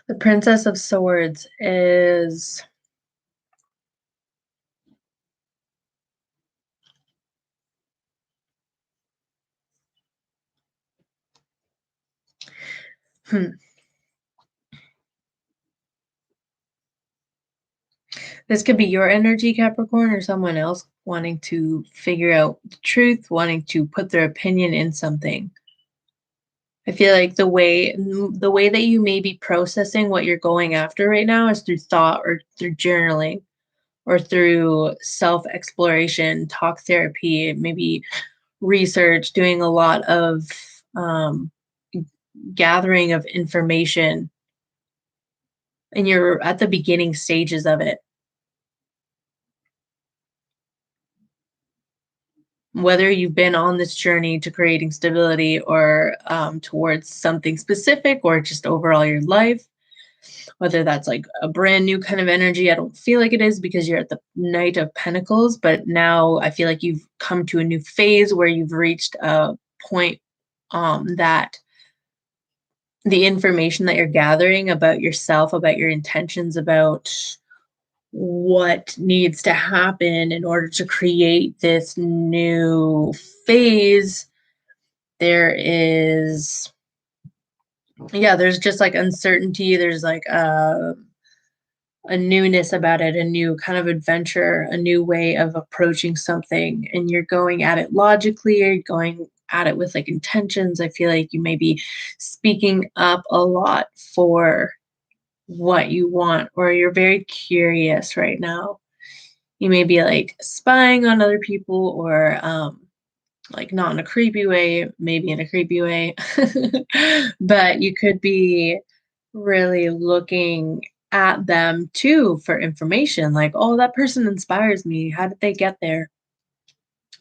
the Princess of Swords is this could be your energy, Capricorn, or someone else wanting to figure out the truth, wanting to put their opinion in something. I feel like the way that you may be processing what you're going after right now is through thought or through journaling or through self-exploration, talk therapy, maybe research, doing a lot of gathering of information, and you're at the beginning stages of it. whether you've been on this journey to creating stability or towards something specific or just overall your life, whether that's like a brand new kind of energy. I don't feel like it is because you're at the Knight of Pentacles, but now I feel like you've come to a new phase where you've reached a point that the information that you're gathering about yourself, about your intentions, about what needs to happen in order to create this new phase, there is, yeah, there's just like uncertainty. There's like a newness about it, a new kind of adventure, a new way of approaching something. And you're going at it logically, or you're going at it with like intentions. I feel like you may be speaking up a lot for what you want, or you're very curious right now. You may be like spying on other people, or like not in a creepy way, maybe in a creepy way, but you could be really looking at them too for information, like, oh, that person inspires me. How did they get there?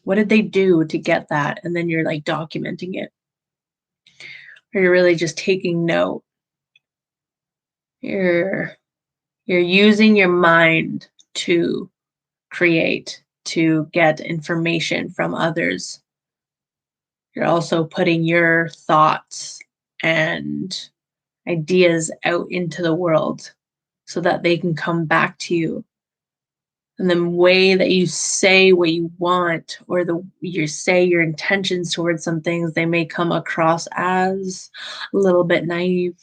What did they do to get that? And then you're like documenting it, or you're really just taking note. You're using your mind to create, to get information from others. You're also putting your thoughts and ideas out into the world so that they can come back to you. And the way that you say what you want, or you say your intentions towards some things, they may come across as a little bit naive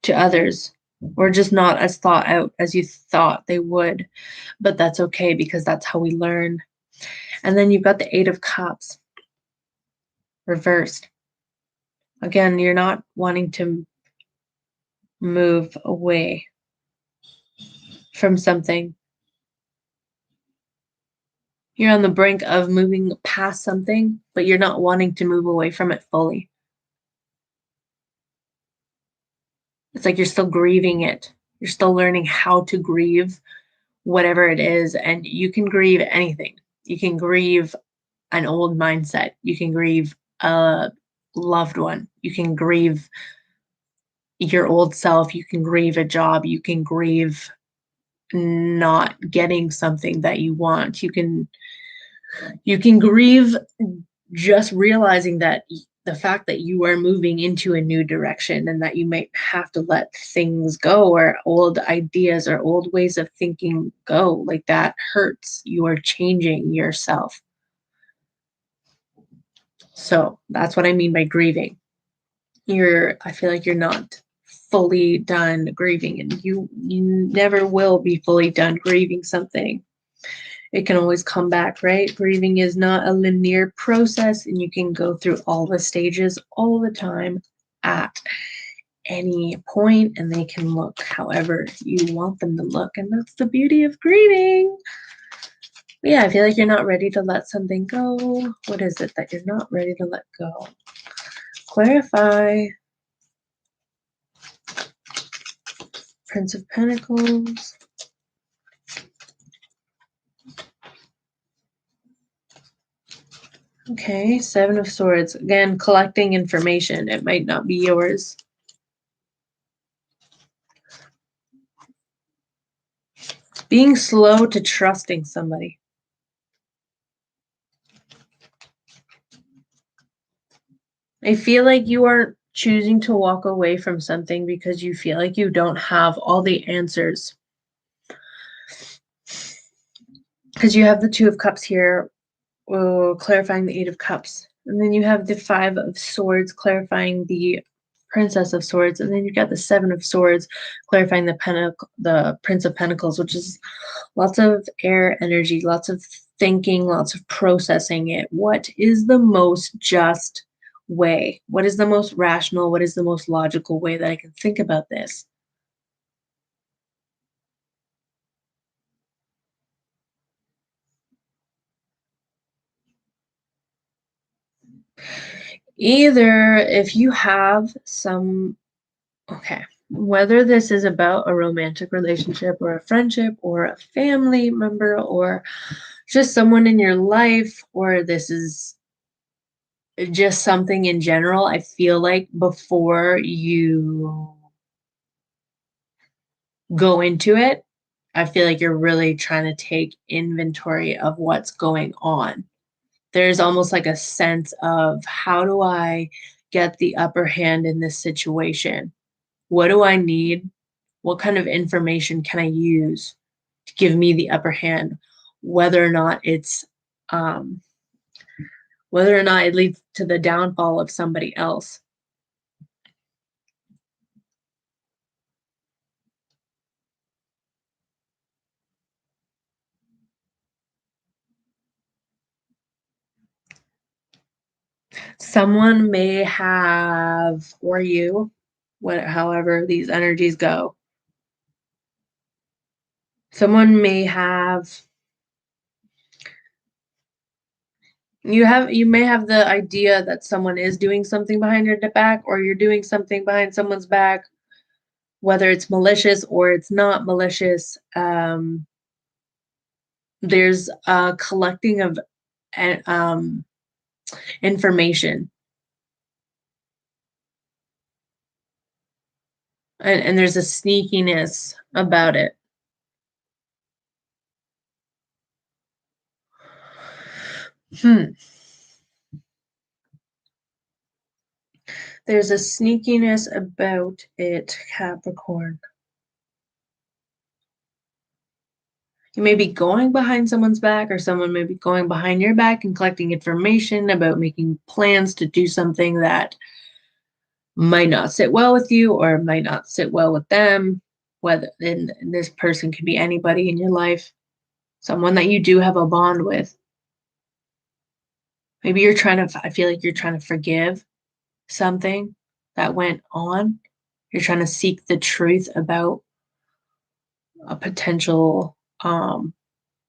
to others, or just not as thought out as you thought they would. But that's okay, because that's how we learn. And then you've got the Eight of Cups reversed. Again, you're not wanting to move away from something. You're on the brink of moving past something, but you're not wanting to move away from it fully. It's like you're still grieving it. You're still learning how to grieve whatever it is. And you can grieve anything. You can grieve an old mindset. You can grieve a loved one. You can grieve your old self. You can grieve a job. You can grieve not getting something that you want. You can grieve just realizing that the fact that you are moving into a new direction, and that you might have to let things go, or old ideas or old ways of thinking go, like that hurts. You are changing yourself. So that's what I mean by grieving. I feel like you're not fully done grieving, and you never will be fully done grieving something. It can always come back, right? Grieving is not a linear process, and you can go through all the stages all the time at any point, and they can look however you want them to look. And that's the beauty of grieving. But yeah, I feel like you're not ready to let something go. What is it that you're not ready to let go? Clarify. Prince of Pentacles. Okay, Seven of Swords. Again, collecting information. It might not be yours. Being slow to trusting somebody. I feel like you are choosing to walk away from something because you feel like you don't have all the answers. Because you have the Two of Cups here, clarifying the Eight of Cups. And then you have the Five of Swords, clarifying the Princess of Swords. And then you've got the Seven of Swords, clarifying the Prince of Pentacles, which is lots of air energy, lots of thinking, lots of processing it. What is the most just way? What is the most rational? What is the most logical way that I can think about this? Either if you have some, okay, whether this is about a romantic relationship or a friendship or a family member or just someone in your life, or this is just something in general. I feel like before you go into it, I feel like you're really trying to take inventory of what's going on. There's almost like a sense of, how do I get the upper hand in this situation? What do I need? What kind of information can I use to give me the upper hand? Whether or not it's um, whether or not it leads to the downfall of somebody else. Someone may have, or you, however these energies go, someone may have, you may have the idea that someone is doing something behind your back, or you're doing something behind someone's back, whether it's malicious or it's not malicious. There's a collecting of um, information, and there's a sneakiness about it. There's a sneakiness about it, Capricorn. You may be going behind someone's back, or someone may be going behind your back and collecting information about making plans to do something that might not sit well with you or might not sit well with them. Whether and this person could be anybody in your life, someone that you do have a bond with. Maybe you're trying to, I feel like you're trying to forgive something that went on. You're trying to seek the truth about a potential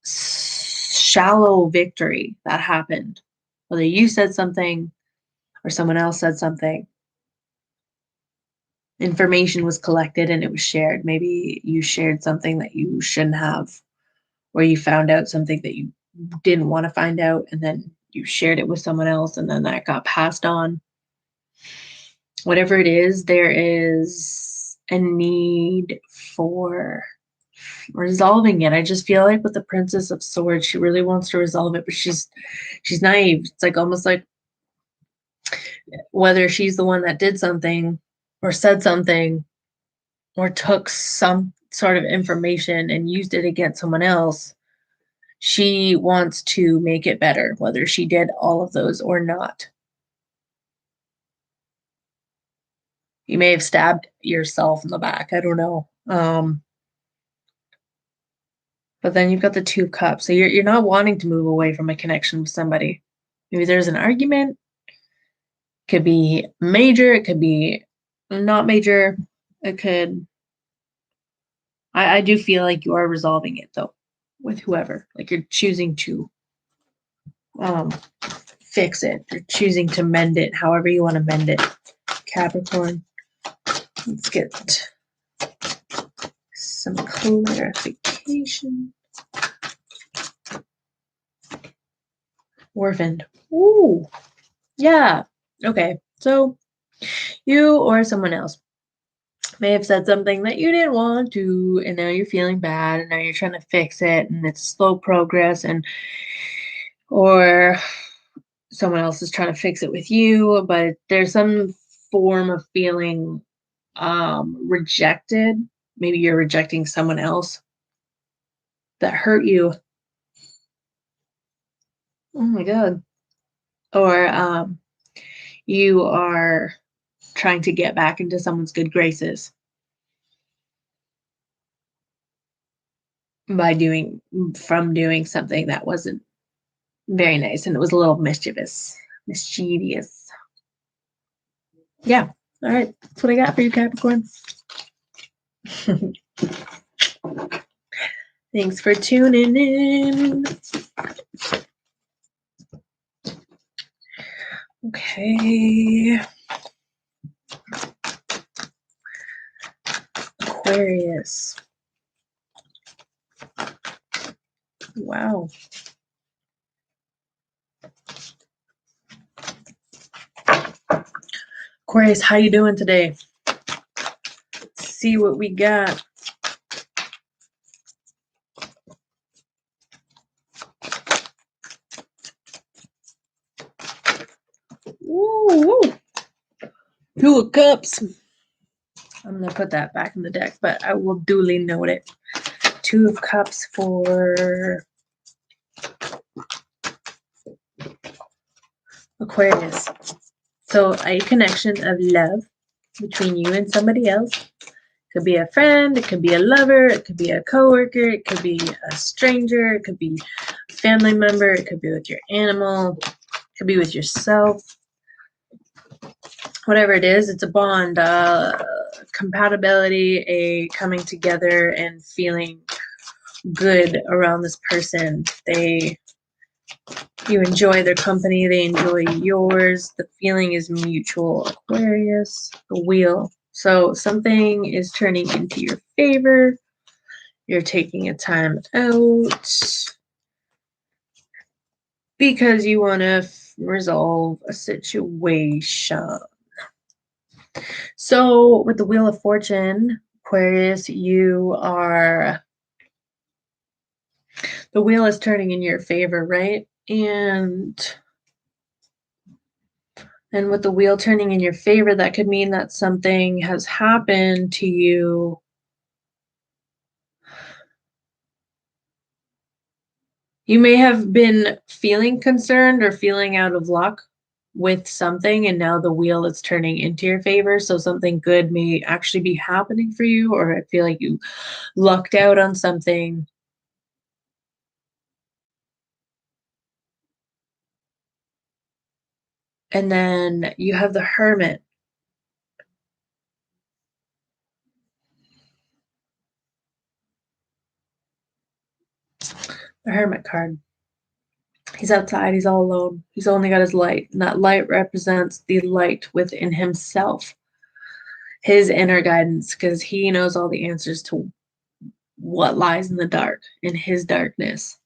shallow victory that happened. Whether you said something or someone else said something, information was collected and it was shared. Maybe you shared something that you shouldn't have, or you found out something that you didn't want to find out, and then you shared it with someone else, and then that got passed on. Whatever it is, there is a need for resolving it. I just feel like with the Princess of Swords, she really wants to resolve it, but she's naive. It's like almost like whether she's the one that did something or said something or took some sort of information and used it against someone else, she wants to make it better, whether she did all of those or not. You may have stabbed yourself in the back. I don't know. But then you've got the 2 cups. So you're not wanting to move away from a connection with somebody. Maybe there's an argument. Could be major. It could be not major. It could. I do feel like you are resolving it though, with whoever. Like you're choosing to um, fix it. You're choosing to mend it, however you want to mend it. Capricorn. Let's get some clarification. Orphaned. Ooh. Yeah. Okay. So you or someone else may have said something that you didn't want to, and now you're feeling bad, and now you're trying to fix it, and it's slow progress, and or someone else is trying to fix it with you, but there's some form of feeling rejected. Maybe you're rejecting someone else that hurt you. Oh my God. Or you are trying to get back into someone's good graces by doing something that wasn't very nice, and it was a little mischievous. Yeah. All right. That's what I got for you, Capricorn. Thanks for tuning in. Okay. Aquarius. Wow. Aquarius, how you doing today? Let's see what we got. Ooh, Two of Cups. I'm going to put that back in the deck, but I will duly note it. Two of Cups for Aquarius. So a connection of love between you and somebody else. It could be a friend, it could be a lover, it could be a coworker, it could be a stranger, it could be a family member, it could be with your animal, it could be with yourself. Whatever it is, it's a bond, compatibility, a coming together and feeling good around this person. You enjoy their company, they enjoy yours. The feeling is mutual. Aquarius, the wheel. So something is turning into your favor. You're taking a time out because you want to resolve a situation. So with the Wheel of Fortune, Aquarius, the wheel is turning in your favor, right? And with the wheel turning in your favor, that could mean that something has happened to you. You may have been feeling concerned or feeling out of luck with something, and now the wheel is turning into your favor. So something good may actually be happening for you, or I feel like you lucked out on something. And then you have the Hermit. The Hermit card. He's outside, he's all alone. He's only got his light, and that light represents the light within himself, his inner guidance, because he knows all the answers to what lies in the dark, in his darkness.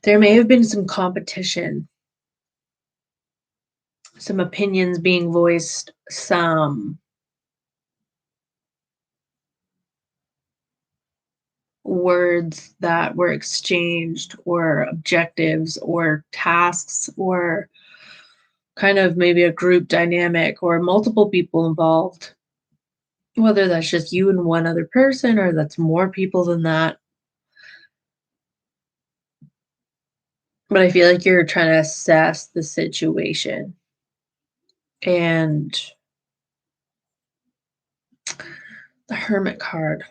There may have been some competition, some opinions being voiced, some words that were exchanged, or objectives, or tasks, or kind of maybe a group dynamic, or multiple people involved. Whether that's just you and one other person, or that's more people than that. But I feel like you're trying to assess the situation. And the Hermit card.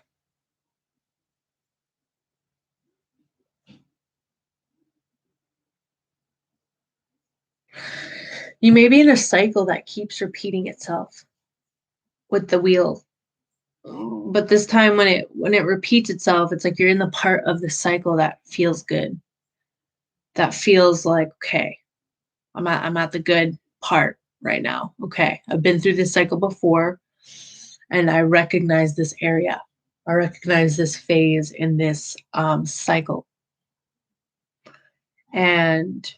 You may be in a cycle that keeps repeating itself with the wheel. But this time when it repeats itself, it's like you're in the part of the cycle that feels good. That feels like, okay, I'm at the good part right now. Okay, I've been through this cycle before, and I recognize this area. I recognize this phase in this cycle. And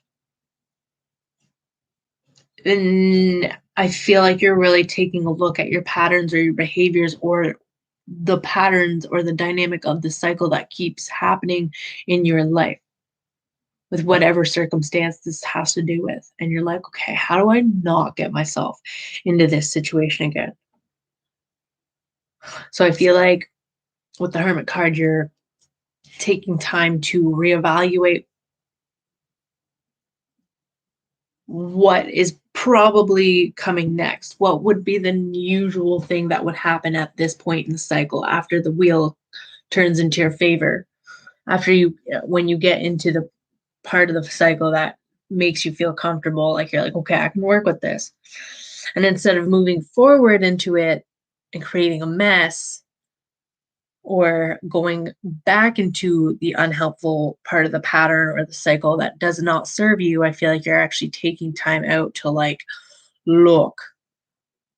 I feel like you're really taking a look at your patterns or your behaviors, or the patterns or the dynamic of the cycle that keeps happening in your life with whatever circumstance this has to do with. And you're like, okay, how do I not get myself into this situation again? So I feel like with the Hermit card, you're taking time to reevaluate what is probably coming next. What would be the usual thing that would happen at this point in the cycle after the wheel turns into your favor? When you get into the part of the cycle that makes you feel comfortable, like you're like, okay, I can work with this. And instead of moving forward into it and creating a mess, or going back into the unhelpful part of the pattern or the cycle that does not serve you, I feel like you're actually taking time out to like look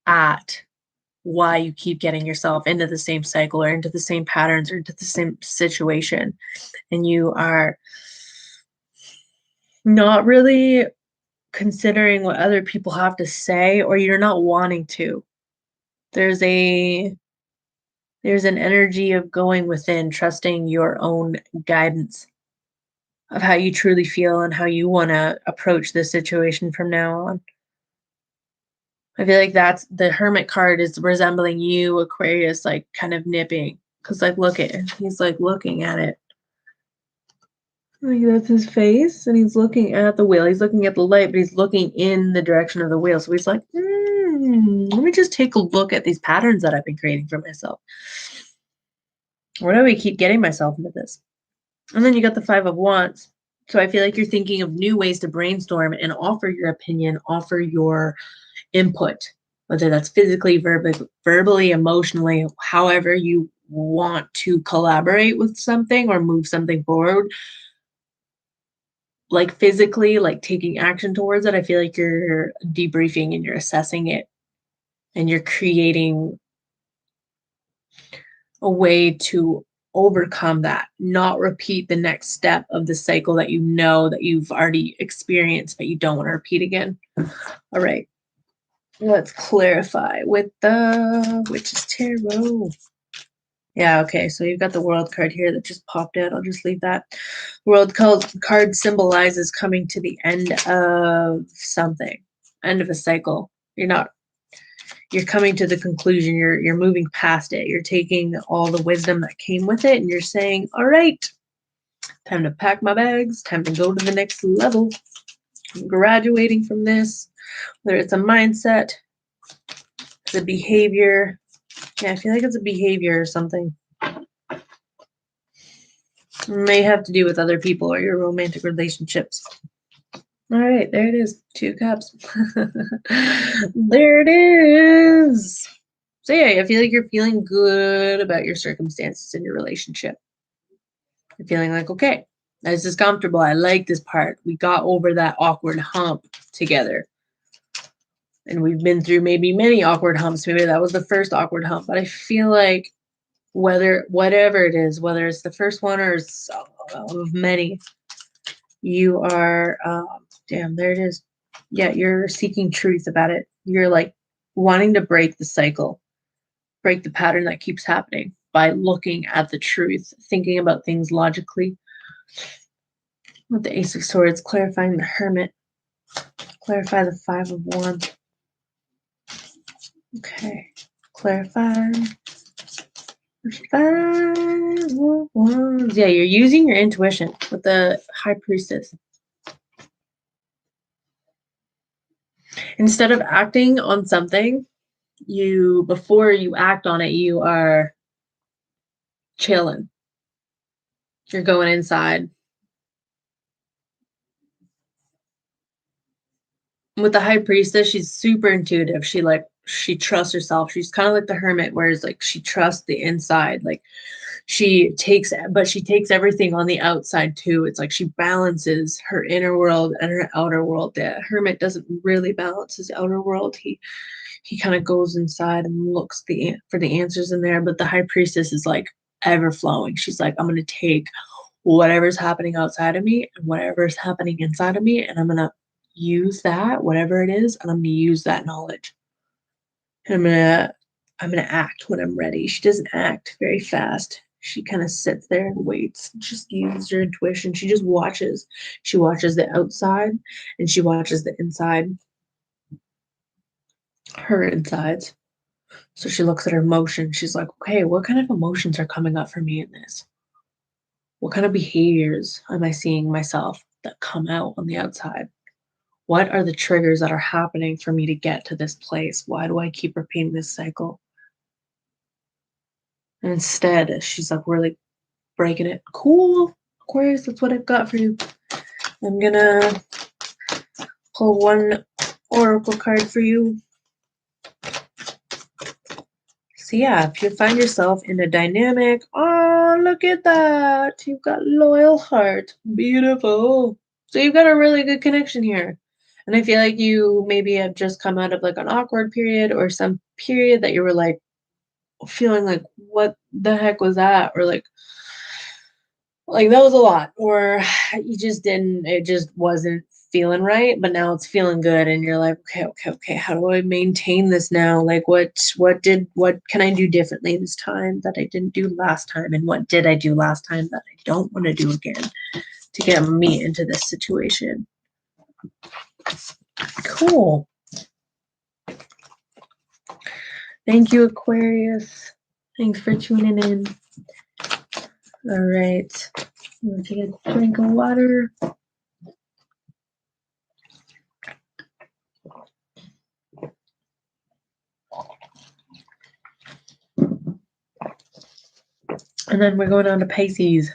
at why you keep getting yourself into the same cycle, or into the same patterns, or into the same situation. And you are not really considering what other people have to say, or you're not wanting to. There's a there's an energy of going within, trusting your own guidance of how you truly feel and how you want to approach this situation from now on. I feel like that's the Hermit card is resembling you, Aquarius, like kind of nipping. Cause like look at it. He's like looking at it. Like that's his face, and he's looking at the wheel. He's looking at the light, but he's looking in the direction of the wheel. So he's like, let me just take a look at these patterns that I've been creating for myself. Why do we keep getting myself into this? And then you got the Five of Wands. So I feel like you're thinking of new ways to brainstorm and offer your opinion, offer your input, whether that's physically, verbally, emotionally, however you want to collaborate with something or move something forward. Like physically, like taking action towards it, I feel like you're debriefing and you're assessing it and you're creating a way to overcome that, not repeat the next step of the cycle that you know that you've already experienced, but you don't want to repeat again. All right. Let's clarify with the Witch's Tarot. Yeah, okay, so you've got the World card here that just popped out. I'll just leave that. World card symbolizes coming to the end of something, end of a cycle. You're coming to the conclusion. You're moving past it. You're taking all the wisdom that came with it, and you're saying, all right, time to pack my bags, time to go to the next level. I'm graduating from this, whether it's a mindset, it's a behavior. Yeah, I feel like it's a behavior or something. It may have to do with other people or your romantic relationships. All right, there it is. 2 cups. There it is. So yeah, I feel like you're feeling good about your circumstances in your relationship. You're feeling like, okay, this is comfortable. I like this part. We got over that awkward hump together. And we've been through maybe many awkward humps. Maybe that was the first awkward hump. But I feel like whatever it is, whether it's the first one or of many, you are, damn, there it is. Yeah, you're seeking truth about it. You're like wanting to break the cycle, break the pattern that keeps happening by looking at the truth, thinking about things logically. With the Ace of Swords, clarifying the Hermit, clarify the Five of Wands. Okay, clarify. Five of Wands. Yeah, you're using your intuition with the High Priestess. Instead of acting on something, before you act on it, you are chilling. You're going inside. With the High Priestess, she's super intuitive. She trusts herself. She's kind of like the Hermit, whereas like she trusts the inside. Like she takes everything on the outside too. It's like she balances her inner world and her outer world. The Hermit doesn't really balance his outer world. He kind of goes inside and looks for the answers in there. But the High Priestess is like ever flowing. She's like, I'm going to take whatever's happening outside of me and whatever's happening inside of me, and I'm going to use that, whatever it is, and I'm going to use that knowledge. And I'm going to act when I'm ready. She doesn't act very fast. She kind of sits there and waits. Just uses her intuition. She just watches. She watches the outside and she watches the inside. Her insides. So she looks at her emotions. She's like, okay, what kind of emotions are coming up for me in this? What kind of behaviors am I seeing myself that come out on the outside? What are the triggers that are happening for me to get to this place? Why do I keep repeating this cycle? And instead, she's like really breaking it. Cool, Aquarius, that's what I've got for you. I'm gonna pull one oracle card for you. So yeah, if you find yourself in a dynamic, oh, look at that. You've got loyal heart. Beautiful. So you've got a really good connection here. And I feel like you maybe have just come out of like an awkward period or some period that you were like feeling like, what the heck was that? Or like that was a lot. Or it just wasn't feeling right, but now it's feeling good, and you're like, okay, how do I maintain this now? Like, what can I do differently this time that I didn't do last time, and what did I do last time that I don't want to do again to get me into this situation? Cool. Thank you, Aquarius. Thanks for tuning in. All right. I'm gonna take a drink of water. And then we're going on to Pisces.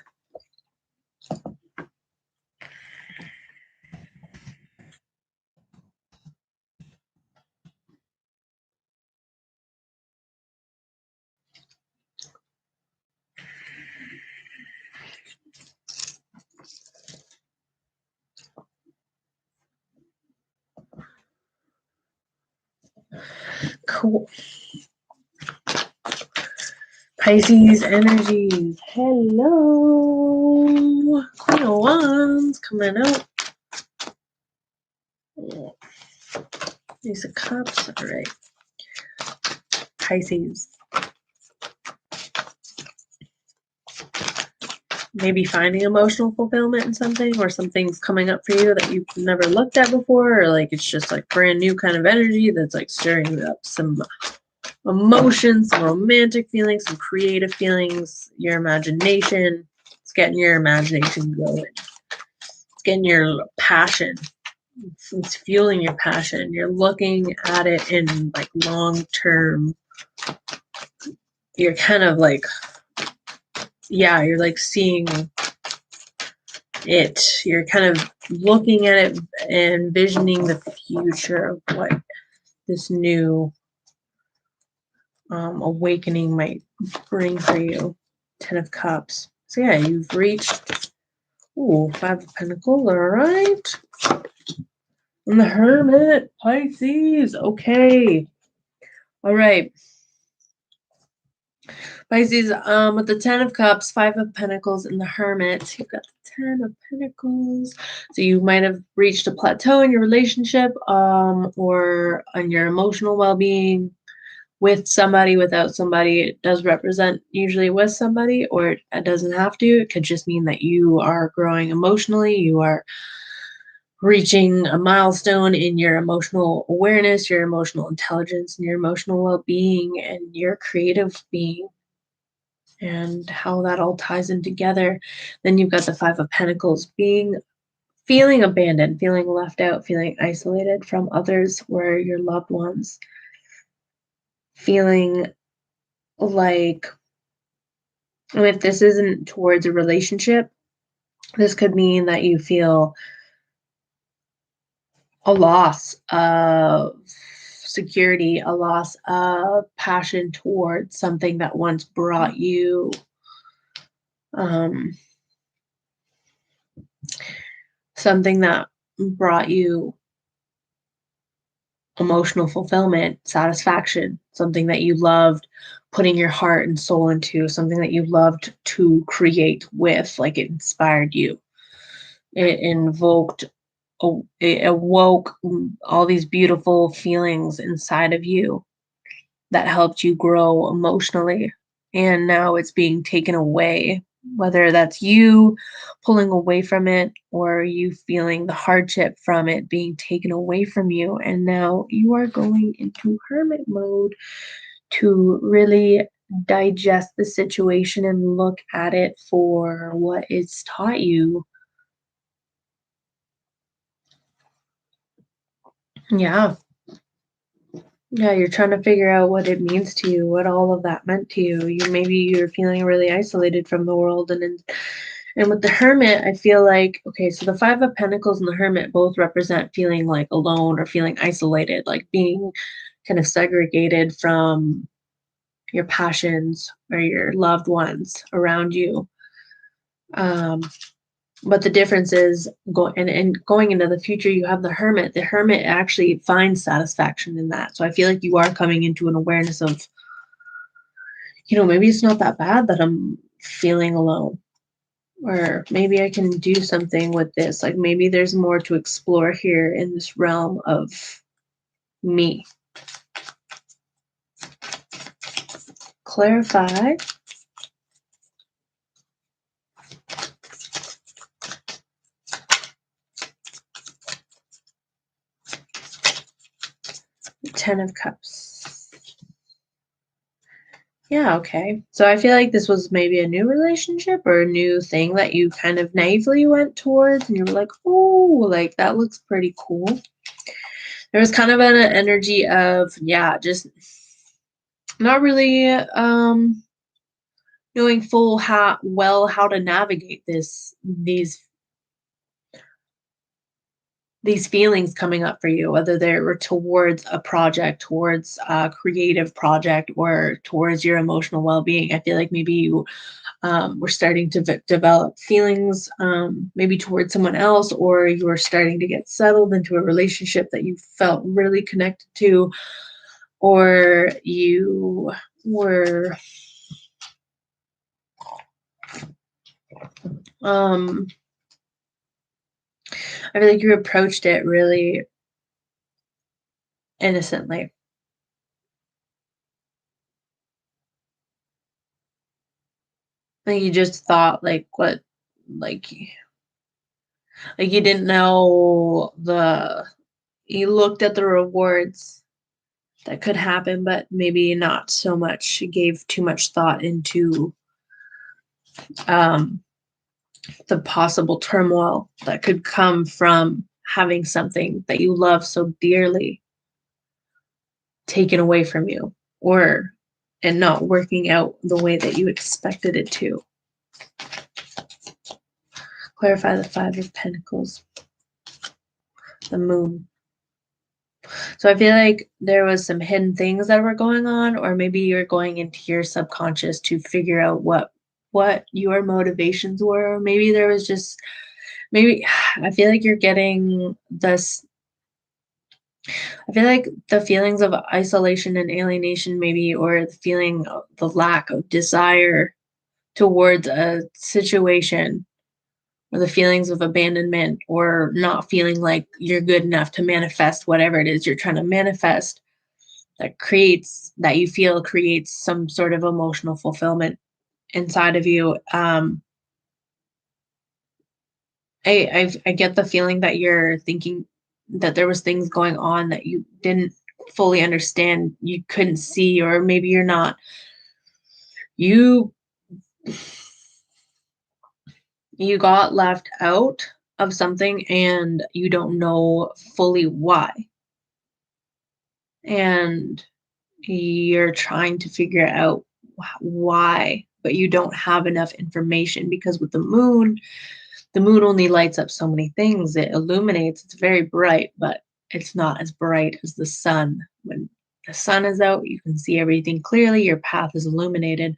Cool. Pisces energies. Hello. Queen of Wands coming out. Ace of Cups. All right. Pisces. Maybe finding emotional fulfillment in something, or something's coming up for you that you've never looked at before, or like it's just like brand new kind of energy that's like stirring up some emotions, some romantic feelings, some creative feelings, your imagination. It's getting your imagination going. It's getting your passion. It's fueling your passion. You're looking at it in like long term. You're kind of like, yeah, you're like seeing it. You're kind of looking at it and envisioning the future of what this new awakening might bring for you. 10 of Cups. So yeah, you've reached, ooh, 5 of Pentacles, all right. And the Hermit, Pisces, okay. All right. Pisces, with the 10 of Cups, 5 of Pentacles, and the Hermit, you've got the 10 of Pentacles. So you might have reached a plateau in your relationship, or on your emotional well-being, with somebody, without somebody. It does represent usually with somebody, or it doesn't have to. It could just mean that you are growing emotionally. You are reaching a milestone in your emotional awareness, your emotional intelligence, and your emotional well-being, and your creative being, and how that all ties in together. Then you've got the 5 of Pentacles, feeling abandoned, feeling left out, feeling isolated from others or your loved ones. Feeling like, if this isn't towards a relationship, this could mean that you feel a loss of security, a loss of passion towards something that once brought you something that brought you emotional fulfillment, satisfaction, something that you loved putting your heart and soul into, something that you loved to create with, like it inspired you. It awoke all these beautiful feelings inside of you that helped you grow emotionally. And now it's being taken away, whether that's you pulling away from it or you feeling the hardship from it being taken away from you. And now you are going into hermit mode to really digest the situation and look at it for what it's taught you. Yeah. Yeah, you're trying to figure out what it means to you, what all of that meant to you. Maybe you're feeling really isolated from the world, and with the Hermit, I feel like, okay, so the 5 of Pentacles and the Hermit both represent feeling like alone or feeling isolated, like being kind of segregated from your passions or your loved ones around you. But the difference is going into the future, you have the Hermit. The Hermit actually finds satisfaction in that. So I feel like you are coming into an awareness of, maybe it's not that bad that I'm feeling alone. Or maybe I can do something with this. Like maybe there's more to explore here in this realm of me. Clarify. Ten of Cups. Yeah, okay. So I feel like this was maybe a new relationship or a new thing that you kind of naively went towards and you were like, oh, like that looks pretty cool. There was kind of an energy of, yeah, just not really knowing how to navigate these feelings coming up for you, whether they were towards a project, towards a creative project, or towards your emotional well-being. I feel like maybe you were starting to develop feelings maybe towards someone else, or you were starting to get settled into a relationship that you felt really connected to, or you were I feel like you approached it really innocently. Like you just thought like like you didn't know you looked at the rewards that could happen, but maybe not so much. You gave too much thought into um the possible turmoil that could come from having something that you love so dearly taken away from you, or and not working out the way that you expected it to. Clarify the Five of Pentacles, the Moon. So I feel like there was some hidden things that were going on, or maybe you're going into your subconscious to figure out what your motivations were. Or maybe there was just maybe I feel like you're getting this I feel like the feelings of isolation and alienation, maybe, or the feeling of the lack of desire towards a situation, or the feelings of abandonment, or not feeling like you're good enough to manifest whatever it is you're trying to manifest, that you feel creates some sort of emotional fulfillment inside of you. I get the feeling that you're thinking that there was things going on that you didn't fully understand, you couldn't see, or maybe you're not you you got left out of something and you don't know fully why. And you're trying to figure out why, but you don't have enough information because with the moon only lights up so many things. It illuminates, it's very bright, but it's not as bright as the sun. When the sun is out, you can see everything clearly, your path is illuminated.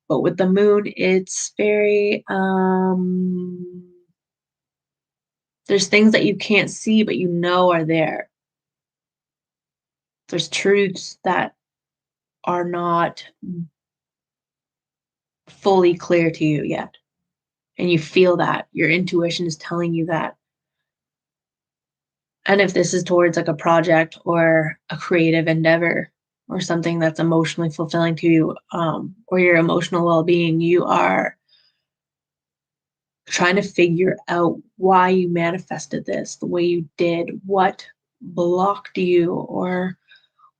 But with the moon, it's very there's things that you can't see but you know are there. There's truths that are not fully clear to you yet. And you feel that. Your intuition is telling you that. And if this is towards like a project or a creative endeavor or something that's emotionally fulfilling to you, or your emotional well-being, you are trying to figure out why you manifested this the way you did, what blocked you, or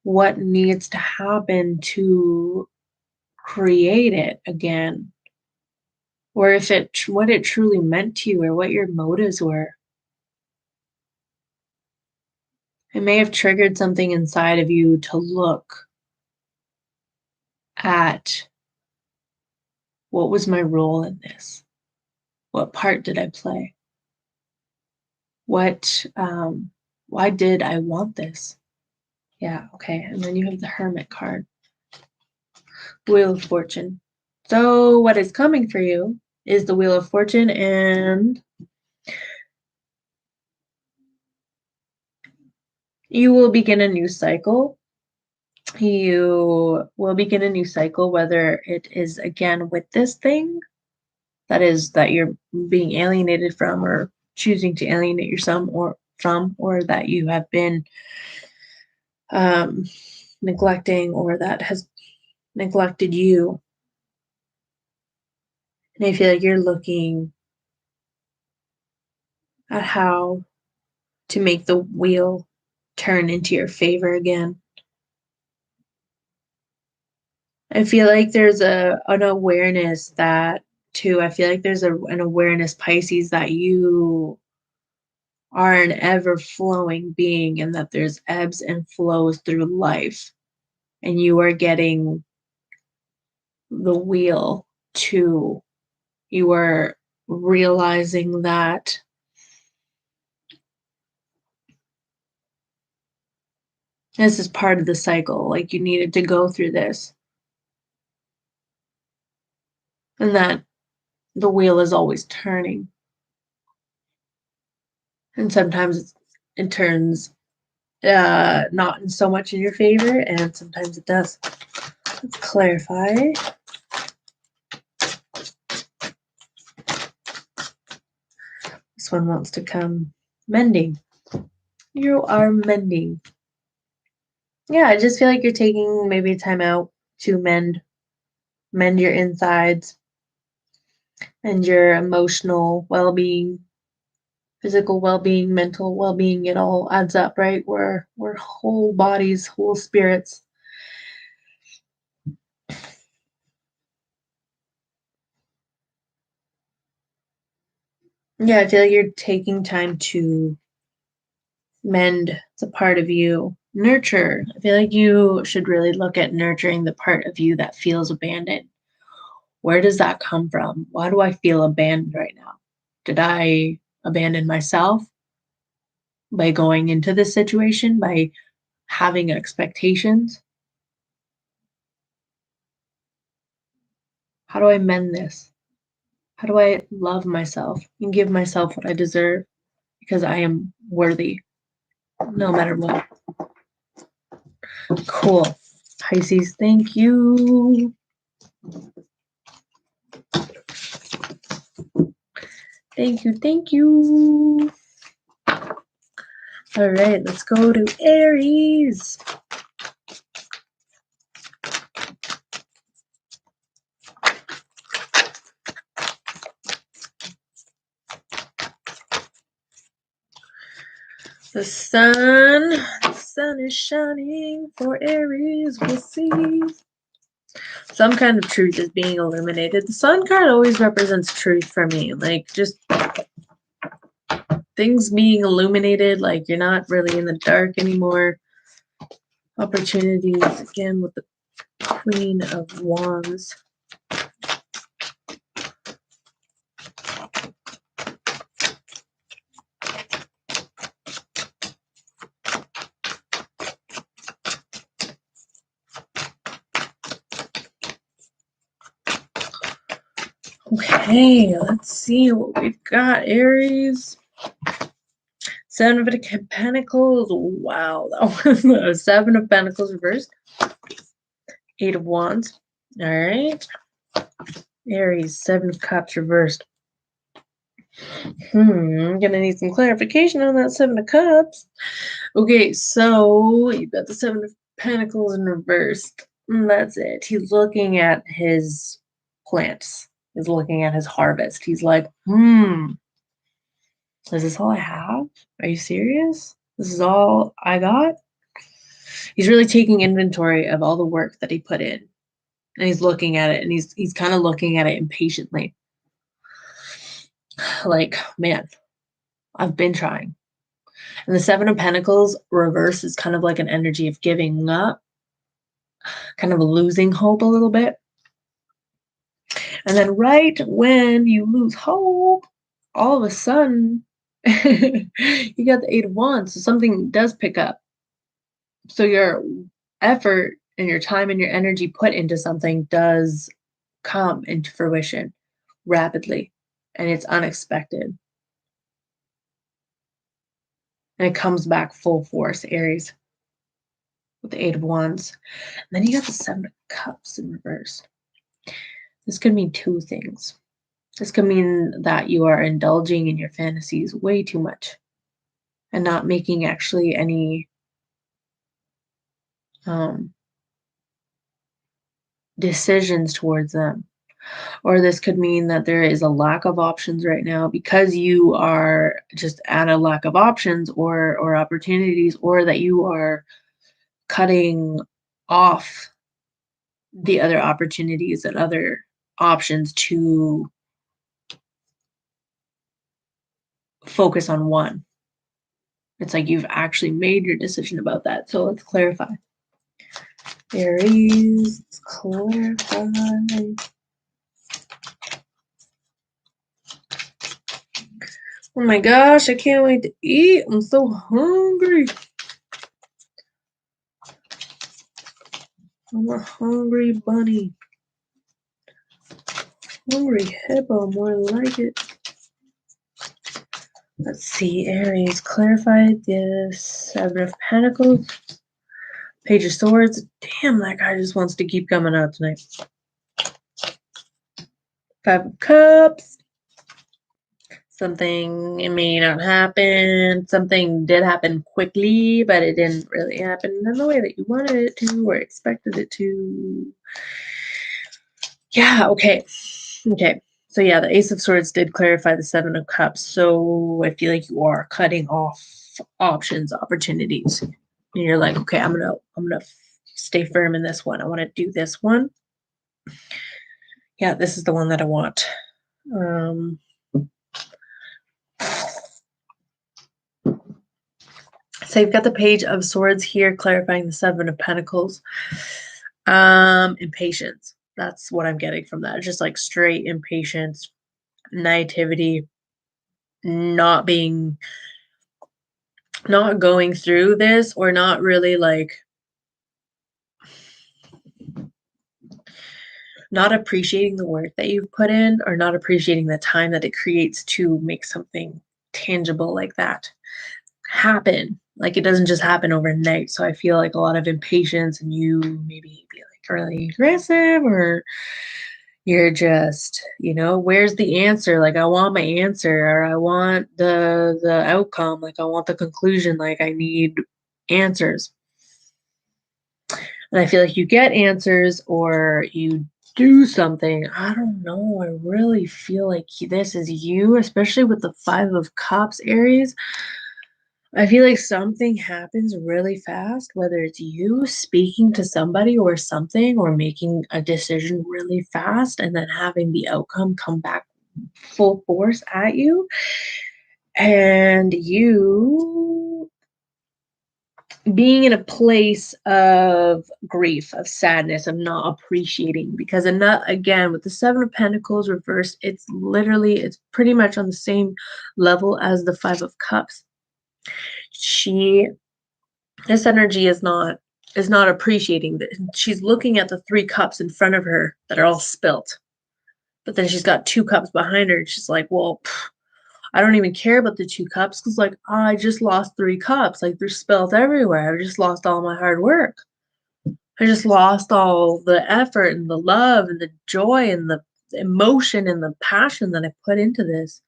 what needs to happen to create it again, or if what it truly meant to you, or what your motives were. It may have triggered something inside of you to look at what was my role in this? What part did I play? Why did I want this? Yeah, okay. And then you have the Hermit card, Wheel of Fortune. So what is coming for you is the Wheel of Fortune, and you will begin a new cycle. You will begin a new cycle, whether it is again with this thing that you're being alienated from, or choosing to alienate yourself or that you have been um, neglecting, or that has neglected you. And I feel like you're looking at how to make the wheel turn into your favor again. I feel like there's an awareness that too. I feel like there's an awareness, Pisces, that you are an ever flowing being and that there's ebbs and flows through life. And you are getting the wheel to, you are realizing that this is part of the cycle. Like you needed to go through this. And that the wheel is always turning. And sometimes it turns not in so much in your favor, and sometimes it does. Let's clarify. This one wants to come mending. You are mending. Yeah, I just feel like you're taking maybe time out to mend your insides and your emotional well-being, physical well-being, mental well-being. It all adds up, right? We're whole bodies, whole spirits. Yeah, I feel like you're taking time to mend the part of you. Nurture. I feel like you should really look at nurturing the part of you that feels abandoned. Where does that come from? Why do I feel abandoned right now? Did I abandon myself by going into this situation, by having expectations? How do I mend this? How do I love myself and give myself what I deserve? Because I am worthy, no matter what. Cool. Pisces, thank you. Thank you, thank you. All right, let's go to Aries. The sun is shining for Aries. We'll see. Some kind of truth is being illuminated. The sun card always represents truth for me. Like just things being illuminated, like you're not really in the dark anymore. Opportunities again with the Queen of Wands. Okay, let's see what we've got, Aries. Seven of Pentacles. Wow, that was a Seven of Pentacles reversed. Eight of Wands. All right. Aries, Seven of Cups reversed. I'm gonna need some clarification on that Seven of Cups. Okay, so you've got the Seven of Pentacles in reversed. That's it. He's looking at his plants. He's looking at his harvest. He's like, is this all I have? Are you serious? This is all I got? He's really taking inventory of all the work that he put in. And he's looking at it, and he's kind of looking at it impatiently. Like, man, I've been trying. And the Seven of Pentacles reverse is kind of like an energy of giving up, kind of losing hope a little bit. And then right when you lose hope, all of a sudden, you got the Eight of Wands. So something does pick up. So your effort and your time and your energy put into something does come into fruition rapidly. And it's unexpected. And it comes back full force, Aries, with the Eight of Wands. And then you got the Seven of Cups in reverse. This could mean two things. This could mean that you are indulging in your fantasies way too much and not making actually any um, decisions towards them. Or this could mean that there is a lack of options right now because you are just at a lack of options or opportunities, or that you are cutting off the other opportunities and other options to focus on one. It's like you've actually made your decision about that. So let's clarify. Aries, clarify. Oh my gosh, I can't wait to eat. I'm so hungry. I'm a hungry bunny. Hungry hippo, more like it. Let's see, Aries, clarify the Seven of Pentacles. Page of Swords. Damn, that guy just wants to keep coming out tonight. Five of Cups. Something, it may not happen. Something did happen quickly, but it didn't really happen in the way that you wanted it to or expected it to. Yeah, okay. Okay. So yeah, the Ace of Swords did clarify the Seven of Cups. So I feel like you are cutting off options, opportunities. And you're like, okay, I'm gonna stay firm in this one. I want to do this one. Yeah, this is the one that I want. So you've got the Page of Swords here, clarifying the Seven of Pentacles. Impatience. That's what I'm getting from that. Just like straight impatience, naivety, not going through this, or not really like not appreciating the work that you've put in, or not appreciating the time that it creates to make something tangible like that happen. Like it doesn't just happen overnight. So I feel like a lot of impatience, and you maybe be like really aggressive, or you're just, where's the answer? Like I want my answer, or I want the outcome, like I want the conclusion, like I need answers. And I feel like you get answers, or you do something. I don't know. I really feel like this is you, especially with the Five of Cups, Aries. I feel like something happens really fast, whether it's you speaking to somebody or something, or making a decision really fast and then having the outcome come back full force at you. And you being in a place of grief, of sadness, of not appreciating, because again, with the Seven of Pentacles reversed, it's pretty much on the same level as the Five of Cups. This energy is not appreciating that. She's looking at the three cups in front of her that are all spilt, but then she's got two cups behind her, and she's like, well, I don't even care about the two cups, because like I just lost three cups. Like they're spilled everywhere. I just lost all my hard work. I just lost all the effort and the love and the joy and the emotion and the passion that I put into this.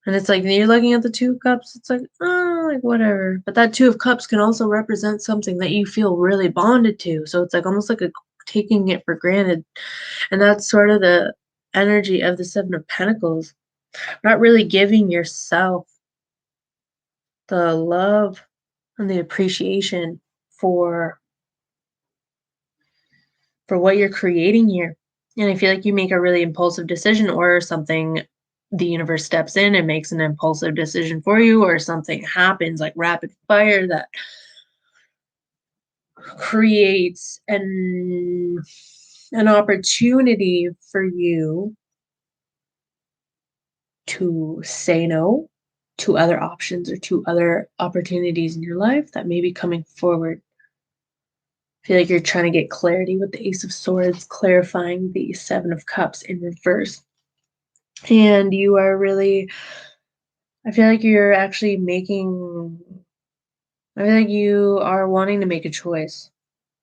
And it's like you're looking at the two cups, it's like, oh, like whatever. But that Two of Cups can also represent something that you feel really bonded to. So it's like almost like taking it for granted. And that's sort of the energy of the Seven of Pentacles. Not really giving yourself the love and the appreciation for what you're creating here. And I feel like you make a really impulsive decision, or something, the universe steps in and makes an impulsive decision for you, or something happens like rapid fire that creates an opportunity for you to say no to other options, or to other opportunities in your life that may be coming forward. I feel like you're trying to get clarity with the Ace of Swords, clarifying the Seven of Cups in reverse. And you are really, I feel like you're actually I feel like you are wanting to make a choice.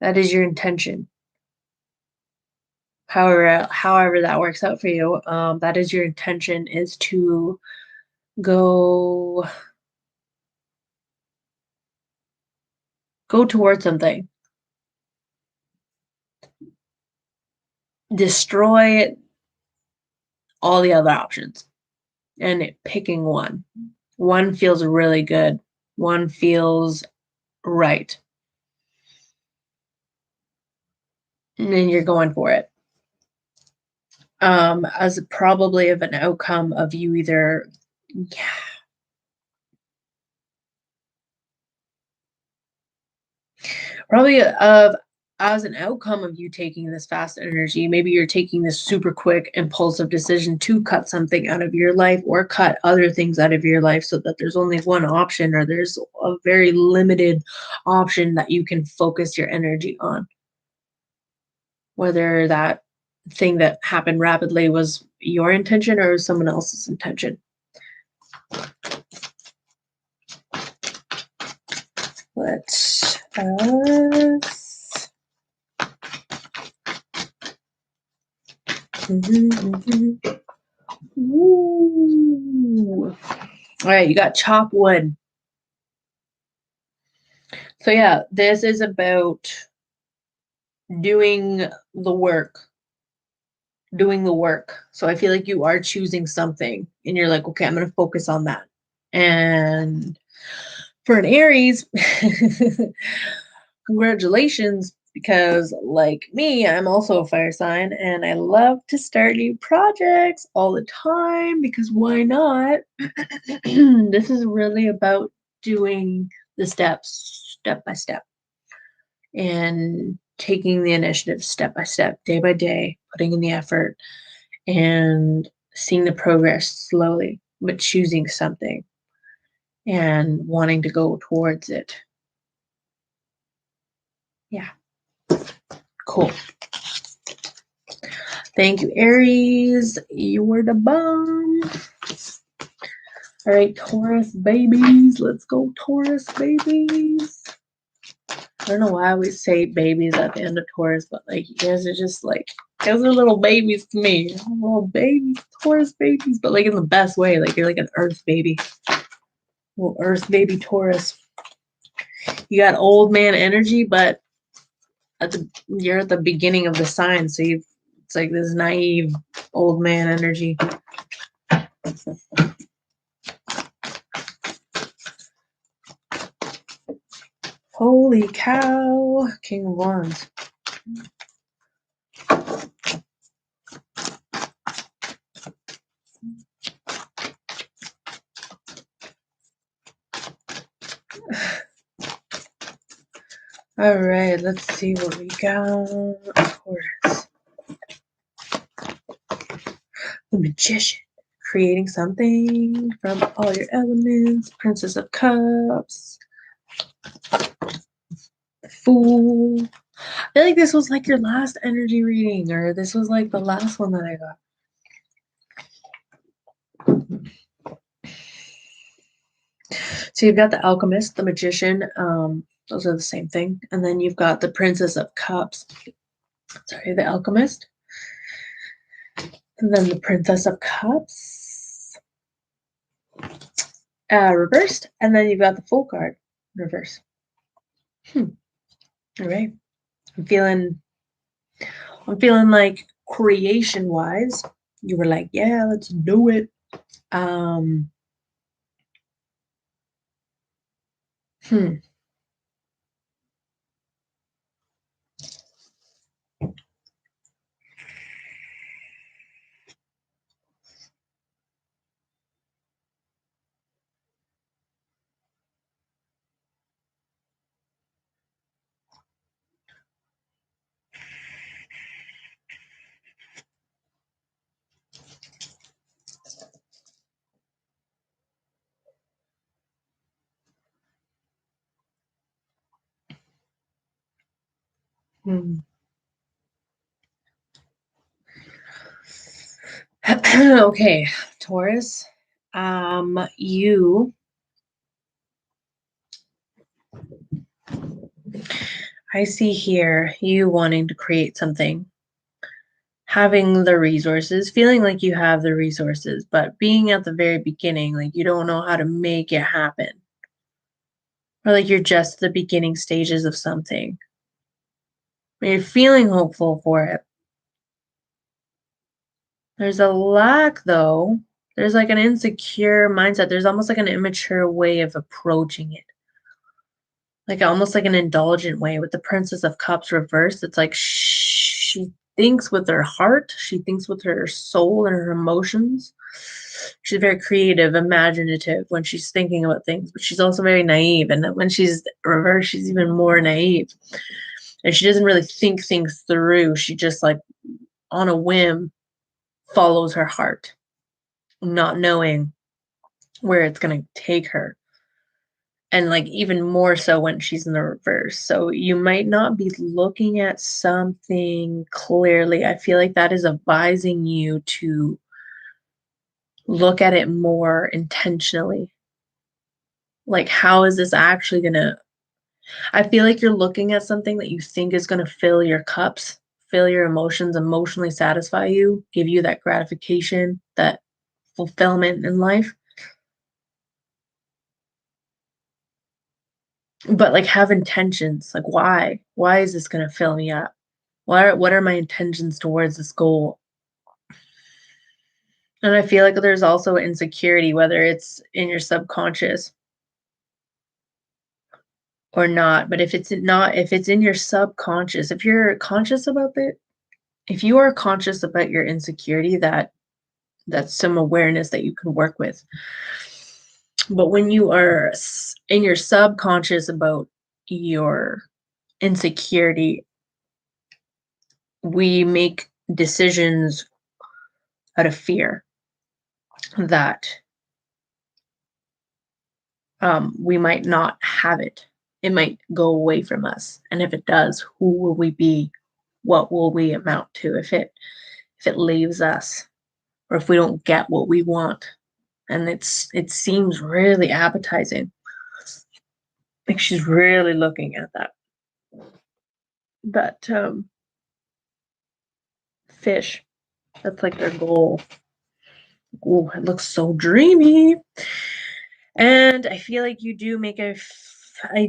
That is your intention. however that works out for you, that is your intention, is to go towards something. Destroy all the other options and picking one. One feels really good. One feels right. And then you're going for it. As probably of an outcome of you either, probably of as an outcome of you taking this fast energy, maybe you're taking this super quick impulsive decision to cut something out of your life or cut other things out of your life so that there's only one option, or there's a very limited option that you can focus your energy on. Whether that thing that happened rapidly was your intention or someone else's intention. Let's Ooh. All right, you got chop wood. So yeah, this is about doing the work. So I feel like you are choosing something and you're like, okay, I'm going to focus on that. And for an Aries, congratulations, because like me, I'm also a fire sign and I love to start new projects all the time because why not? This is really about doing the steps step by step and taking the initiative step by step, day by day, putting in the effort and seeing the progress slowly, but choosing something and wanting to go towards it. Yeah. Cool. Thank you, Aries. You're the bomb. All right, Taurus babies. Let's go, Taurus babies. I don't know why I always say babies at the end of Taurus, but like you guys are just like, those are little babies to me. Little babies, Taurus babies, but like in the best way. Like you're like an Earth baby. Little Earth baby Taurus. You got old man energy, but you're at the beginning of the sign, so it's like this naive old man energy. Holy cow, King of Wands. All right, let's see what we got. Taurus. The Magician. Creating something from all your elements. Princess of Cups. Fool. I feel like this was like your last energy reading, or this was like the last one that I got. So you've got the Alchemist, the Magician. Those are the same thing. And then you've got the Princess of Cups. Sorry, the Alchemist. And then the Princess of Cups. Reversed. And then you've got the Fool card. Reverse. All right. I'm feeling like creation wise, you were like, yeah, let's do it. Okay, Taurus, I see here you wanting to create something. having the resources, feeling like you have the resources, but being at the very beginning, like you don't know how to make it happen. Or like you're just the beginning stages of something. But you're feeling hopeful for it. There's a lack though. There's like an insecure mindset. There's almost like an immature way of approaching it. Like almost like an indulgent way with the Princess of Cups reversed. It's like she thinks with her heart, she thinks with her soul and her emotions. She's very creative, imaginative when she's thinking about things, but she's also very naive. And when she's reversed, she's even more naive. And she doesn't really think things through. She just like on a whim follows her heart, not knowing where it's going to take her. And like even more so when she's in the reverse. So you might not be looking at something clearly. I feel like that is advising you to look at it more intentionally. Like, how is this actually gonna? I feel like you're looking at something that you think is gonna fill your cups, fill your emotions, emotionally satisfy you, give you that gratification, that fulfillment in life. But like have intentions. Like why? Why is this gonna fill me up? What are my intentions towards this goal? And I feel like there's also insecurity, whether it's in your subconscious or not. But if it's in your subconscious, if you're conscious about it, if you are conscious about your insecurity, that's some awareness that you can work with. But when you are in your subconscious about your insecurity, we make decisions out of fear that we might not have it. It might go away from us. And if it does, who will we be? What will we amount to if it leaves us or if we don't get what we want? And it seems really appetizing. Like she's really looking at that fish. That's like their goal. Oh, it looks so dreamy. And I feel like you do make a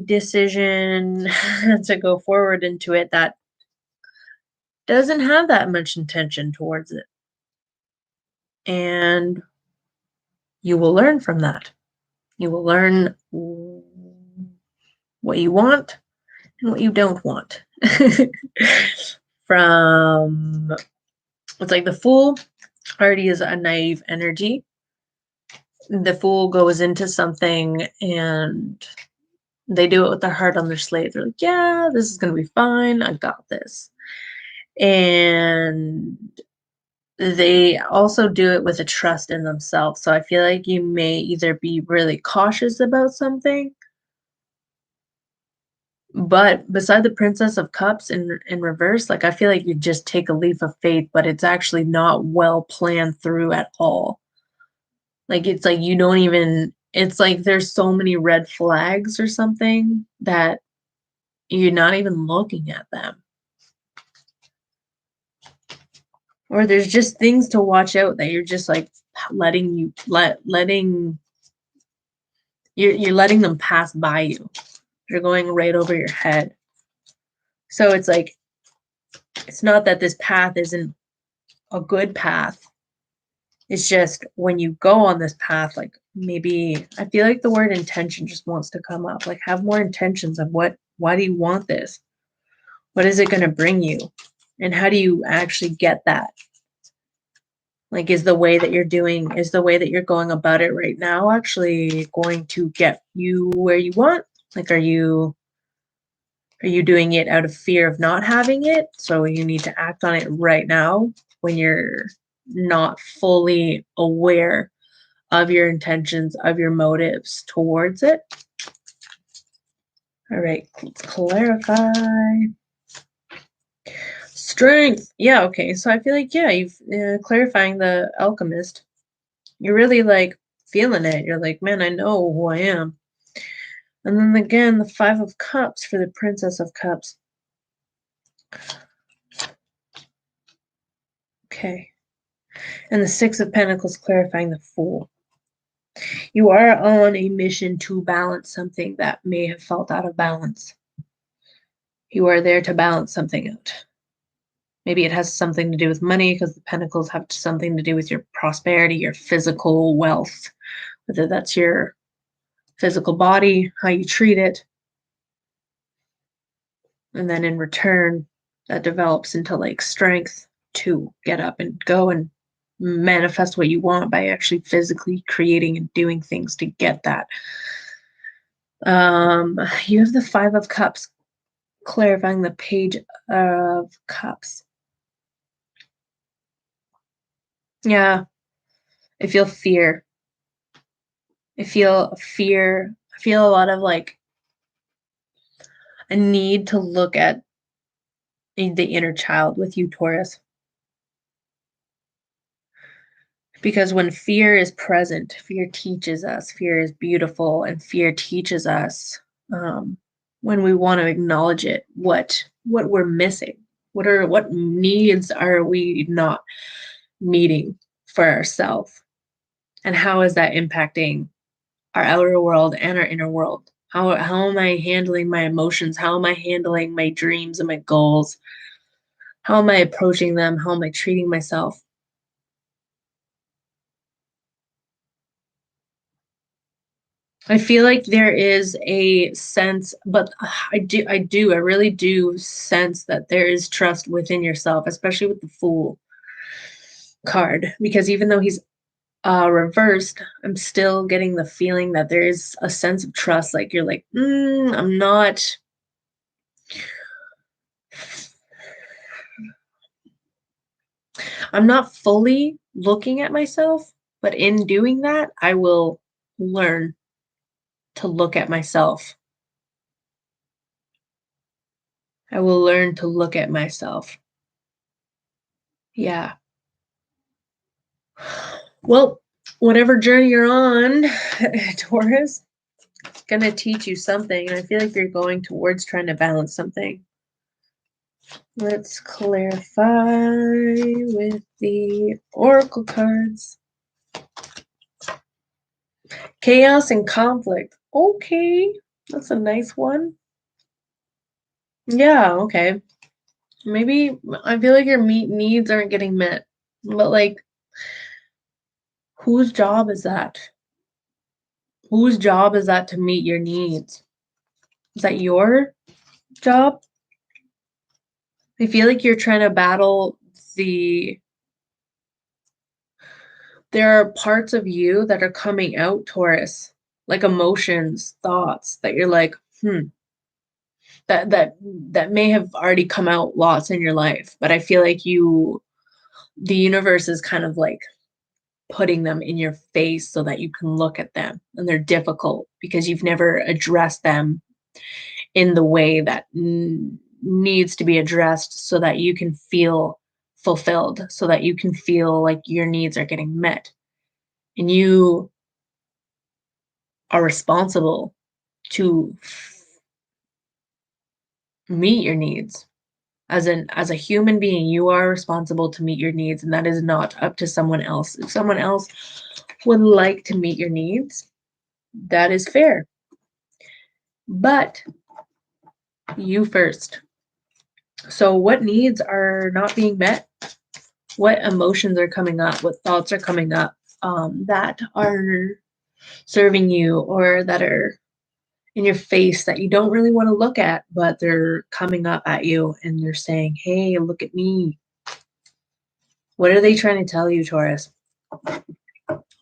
decision to go forward into it that doesn't have that much intention towards it. And you will learn from that. You will learn what you want and what you don't want. From it's like the fool already is a naive energy. The fool goes into something and they do it with their heart on their sleeve. They're like, yeah, this is going to be fine. I got this. And they also do it with a trust in themselves. So I feel like you may either be really cautious about something, but beside the Princess of Cups in reverse, like I feel like you just take a leap of faith, but it's actually not well planned through at all. Like it's like you don't even it's like there's so many red flags or something that you're not even looking at them. Or there's just things to watch out that you're just like letting you're letting them pass by you. You're going right over your head. So it's like it's not that this path isn't a good path. It's just when you go on this path, like maybe I feel like the word intention just wants to come up. Like have more intentions of why do you want this? What is it going to bring you? And how do you actually get that? Like is the way that you're going about it right now actually going to get you where you want? Like are you doing it out of fear of not having it? So you need to act on it right now when you're not fully aware of your intentions, of your motives towards it. All right, let's clarify. Strength. Yeah, okay. So I feel like, yeah, you've clarifying the alchemist. You're really like feeling it. You're like, man, I know who I am. And then again, the Five of Cups for the Princess of Cups. Okay. And the Six of Pentacles clarifying the Fool. You are on a mission to balance something that may have felt out of balance. You are there to balance something out. Maybe it has something to do with money because the Pentacles have something to do with your prosperity, your physical wealth, whether that's your physical body, how you treat it. And then in return, that develops into like strength to get up and go and manifest what you want by actually physically creating and doing things to get that. You have the Five of Cups clarifying the Page of Cups. Yeah, I feel fear. I feel fear. I feel a lot of like a need to look at the inner child with you, Taurus. Because when fear is present, fear teaches us, fear is beautiful, and fear teaches us when we want to acknowledge it, what we're missing. What needs are we not meeting for ourselves? And how is that impacting our outer world and our inner world? How am I handling my emotions? How am I handling my dreams and my goals? How am I approaching them? How am I treating myself? I feel like there is a sense, but I really do sense that there is trust within yourself, especially with the Fool card, because even though he's reversed, I'm still getting the feeling that there is a sense of trust. Like you're like, I'm not fully looking at myself, but in doing that, I will learn to look at myself. I will learn to look at myself. Yeah. Well, whatever journey you're on, Taurus, it's going to teach you something. And I feel like you're going towards trying to balance something. Let's clarify with the oracle cards. Chaos and conflict. Okay, that's a nice one. Yeah, okay. Maybe I feel like your needs aren't getting met. But like, whose job is that? Whose job is that to meet your needs? Is that your job? I feel like you're trying to battle there are parts of you that are coming out, Taurus, like emotions, thoughts that you're like, that may have already come out lots in your life, but I feel like the universe is kind of like putting them in your face so that you can look at them, and they're difficult because you've never addressed them in the way that needs to be addressed so that you can feel fulfilled, so that you can feel like your needs are getting met. And you are responsible to meet your needs. As a human being, you are responsible to meet your needs, and that is not up to someone else. If someone else would like to meet your needs, that is fair. But you first. So what needs are not being met? What emotions are coming up? What thoughts are coming up that are serving you or that are in your face that you don't really want to look at, but they're coming up at you and they're saying, hey, look at me. What are they trying to tell you, Taurus?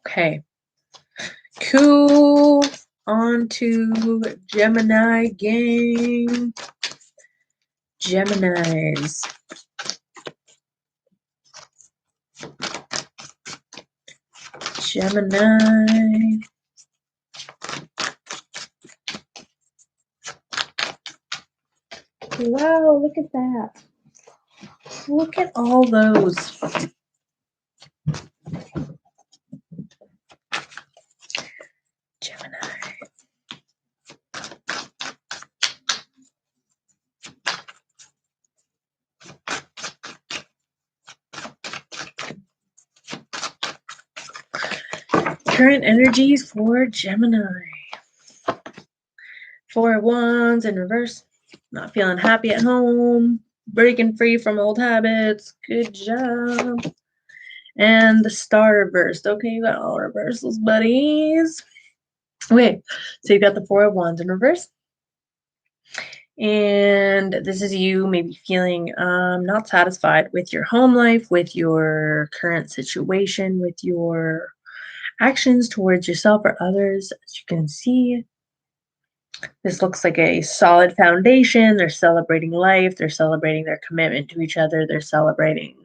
Okay. Cool. On to Gemini gang. Geminis. Gemini. Wow, look at that. Look at all those. Gemini. current energies for Gemini. Four of Wands in reverse. Not feeling happy at home. Breaking free from old habits. Good job. And the Star reversed. Okay, you got all reversals, buddies. Okay, so you got the Four of Wands in reverse. And this is you maybe feeling not satisfied with your home life, with your current situation, with your actions towards yourself or others. As you can see, this looks like a solid foundation. They're celebrating life. They're celebrating their commitment to each other. They're celebrating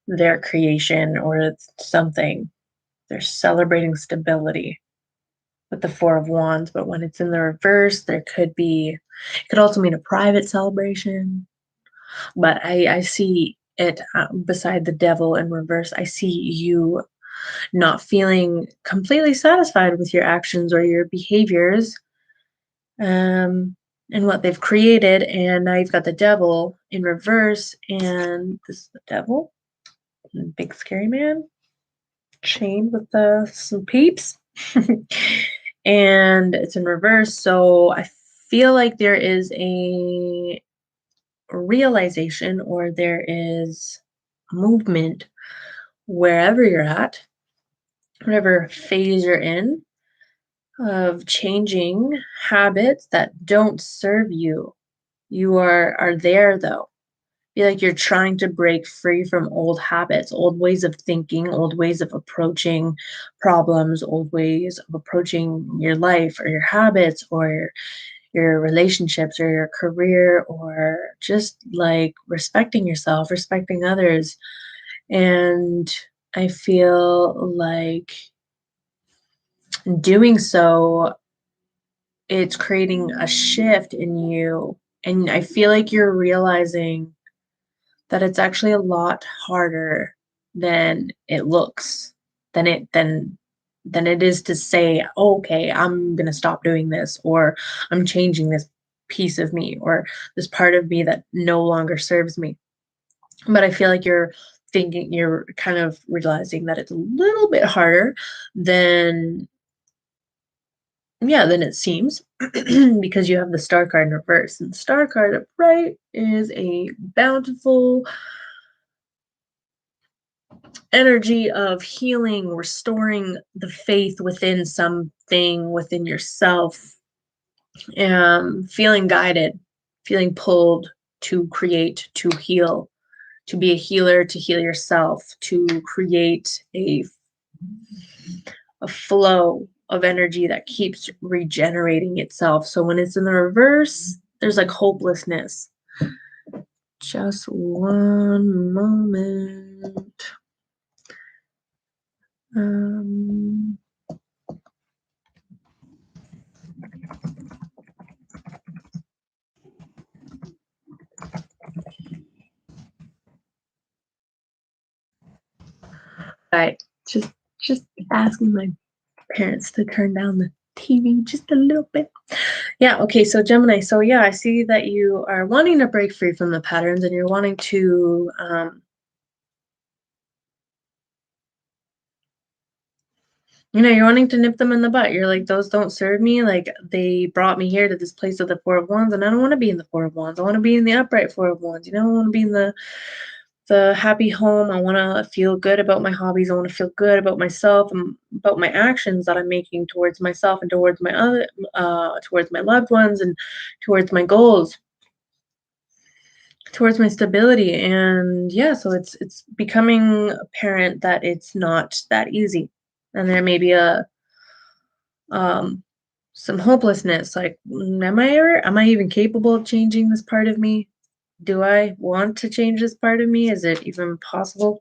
their creation or something. They're celebrating stability with the Four of Wands. But when it's in the reverse, there could be, it could also mean a private celebration. But I see it beside the Devil in reverse. I see you not feeling completely satisfied with your actions or your behaviors and what they've created. And now you've got the Devil in reverse, and this is the Devil, big scary man, chained with some peeps. And it's in reverse. So I feel like there is a realization, or there is movement wherever you're at, whatever phase you're in, of changing habits that don't serve you. You are there though. I feel like you're trying to break free from old habits, old ways of thinking, old ways of approaching problems, old ways of approaching your life or your habits or your relationships or your career, or just like respecting yourself, respecting others. And I feel like doing so, it's creating a shift in you. And I feel like you're realizing that it's actually a lot harder than it looks, than it is to say, oh, okay, I'm gonna stop doing this, or I'm changing this piece of me, or this part of me that no longer serves me. But I feel like you're kind of realizing that it's a little bit harder than, yeah, than it seems, because you have the Star card in reverse, and the Star card upright is a bountiful energy of healing, restoring the faith within something within yourself, feeling guided, feeling pulled to create, to heal, to be a healer, to heal yourself, to create a flow of energy that keeps regenerating itself. So when it's in the reverse, there's like hopelessness. Just one moment. Um, right. Just asking my parents to turn down the TV just a little bit. Yeah, okay, so Gemini. So yeah, I see that you are wanting to break free from the patterns, and you're wanting to you're wanting to nip them in the butt. You're like, those don't serve me. Like, they brought me here to this place of the Four of Wands, and I don't want to be in the Four of Wands. I want to be in the upright Four of Wands. I want to be in the happy home. I want to feel good about my hobbies. I want to feel good about myself and about my actions that I'm making towards myself and towards my other, towards my loved ones, and towards my goals, towards my stability. And yeah, so it's becoming apparent that it's not that easy, and there may be a um some hopelessness, like, am I even capable of changing this part of me? Do I want to change this part of me? Is it even possible?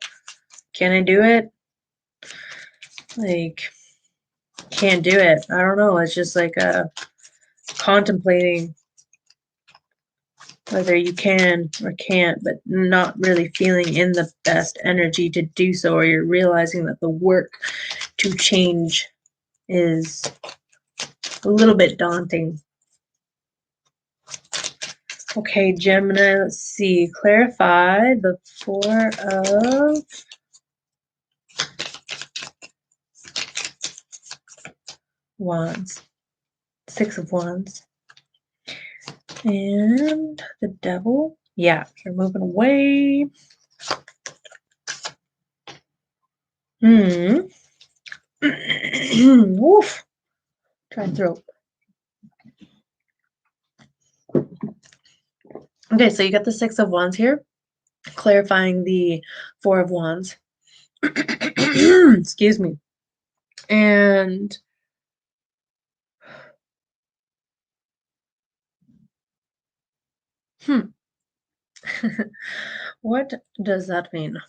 Can I do it? Like, can't do it. I don't know. It's just like contemplating whether you can or can't, but not really feeling in the best energy to do so, or you're realizing that the work to change is a little bit daunting. Okay, Gemini, let's see. Clarify the Four of Wands. Six of Wands. And the Devil. Yeah, you're moving away. Woof. Try and throat. Okay, so you got the Six of Wands here, clarifying the Four of Wands. Excuse me. And what does that mean?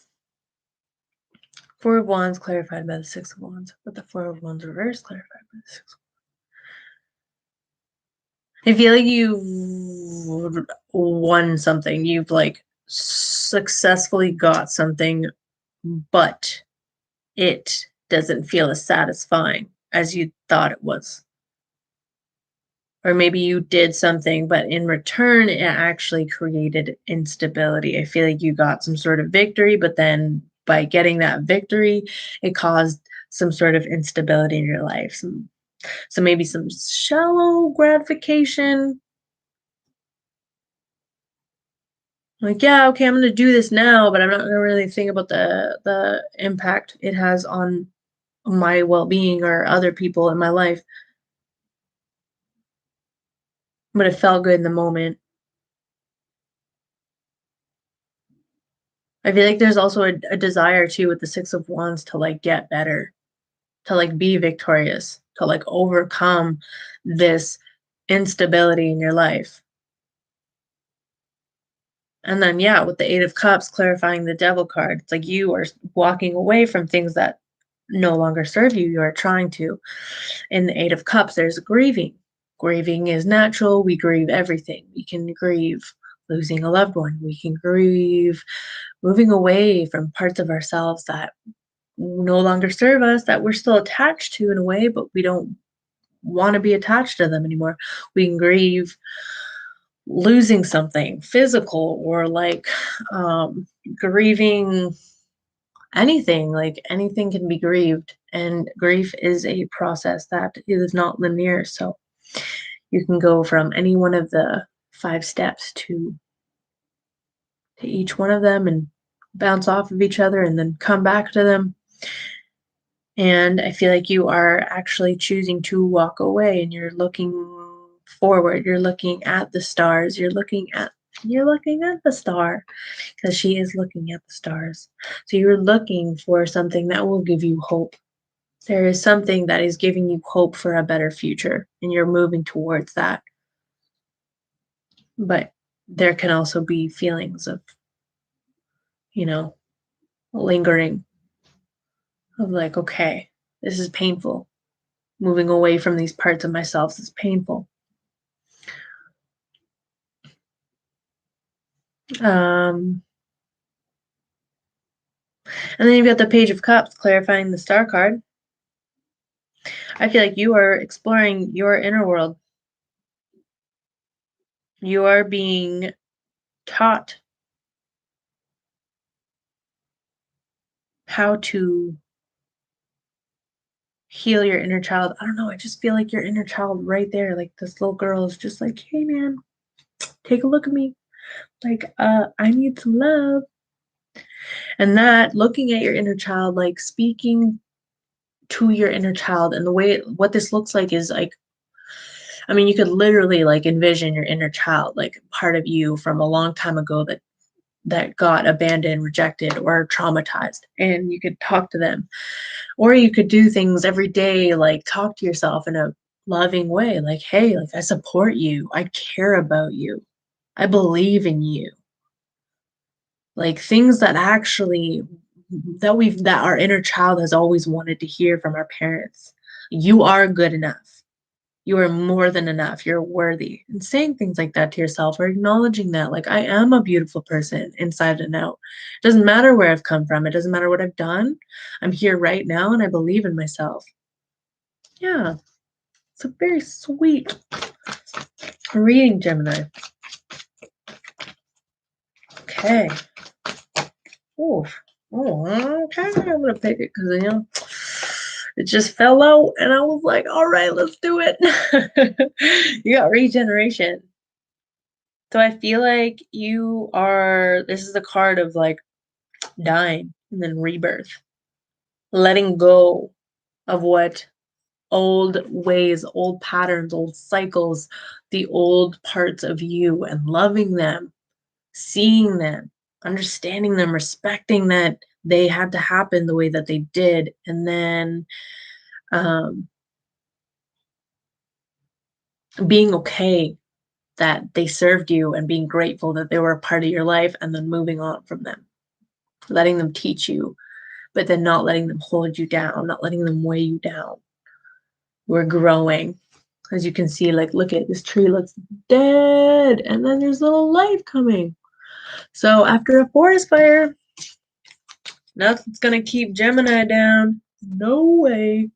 Four of Wands clarified by the Six of Wands, but the Four of Wands reverse clarified by the Six of Wands. I feel like you've won something. You've like successfully got something, but it doesn't feel as satisfying as you thought it was. Or maybe you did something, but in return, it actually created instability. I feel like you got some sort of victory, but then by getting that victory, it caused some sort of instability in your life. So maybe some shallow gratification. Like, yeah, okay, I'm going to do this now, but I'm not going to really think about the impact it has on my well-being or other people in my life. But it felt good in the moment. I feel like there's also a desire too with the Six of Wands to like get better, to like be victorious, to like overcome this instability in your life. And then, yeah, with the Eight of Cups clarifying the Devil card, it's like you are walking away from things that no longer serve you. You are trying to. In the Eight of Cups, there's grieving. Grieving is natural. We grieve everything. We can grieve losing a loved one. We can grieve moving away from parts of ourselves that no longer serve us, that we're still attached to in a way, but we don't want to be attached to them anymore. We can grieve losing something physical or like grieving anything, like anything can be grieved. And grief is a process that is not linear. So you can go from any one of the 5 steps to each one of them and bounce off of each other and then come back to them. And I feel like you are actually choosing to walk away and you're looking forward. You're looking at the stars. You're looking at the star because she is looking at the stars. So you're looking for something that will give you hope. There is something that is giving you hope for a better future and you're moving towards that. But there can also be feelings of, lingering of like, okay, this is painful. Moving away from these parts of myself is painful. And then you've got the Page of Cups clarifying the Star card. I feel like you are exploring your inner world. You are being taught how to heal your inner child. I don't know. I just feel like your inner child right there. Like this little girl is just like, hey man, take a look at me. Like, I need some love. And that looking at your inner child, like speaking to your inner child, and the way what this looks like is like, I mean, you could literally like envision your inner child, like part of you from a long time ago that got abandoned, rejected, or traumatized, and you could talk to them. Or you could do things every day, like talk to yourself in a loving way, like, hey, like I support you, I care about you, I believe in you. Like things that actually that our inner child has always wanted to hear from our parents. You are good enough. You are more than enough. You're worthy. And saying things like that to yourself or acknowledging that, like, I am a beautiful person inside and out. It doesn't matter where I've come from. It doesn't matter what I've done. I'm here right now and I believe in myself. Yeah, it's a very sweet reading, Gemini. Okay. Oof. Oh, okay. I'm going to pick it because, It just fell out, and I was like, all right, let's do it. You got regeneration. So I feel like this is the card of like dying and then rebirth, letting go of what old ways, old patterns, old cycles, the old parts of you, and loving them, seeing them, understanding them, respecting that they had to happen the way that they did, and then um, being okay that they served you and being grateful that they were a part of your life, and then moving on from them, letting them teach you, but then not letting them hold you down, not letting them weigh you down. We're growing. As you can see, like, look at this tree looks dead, and then there's little life coming. So after a forest fire, nothing's gonna keep Gemini down. No way.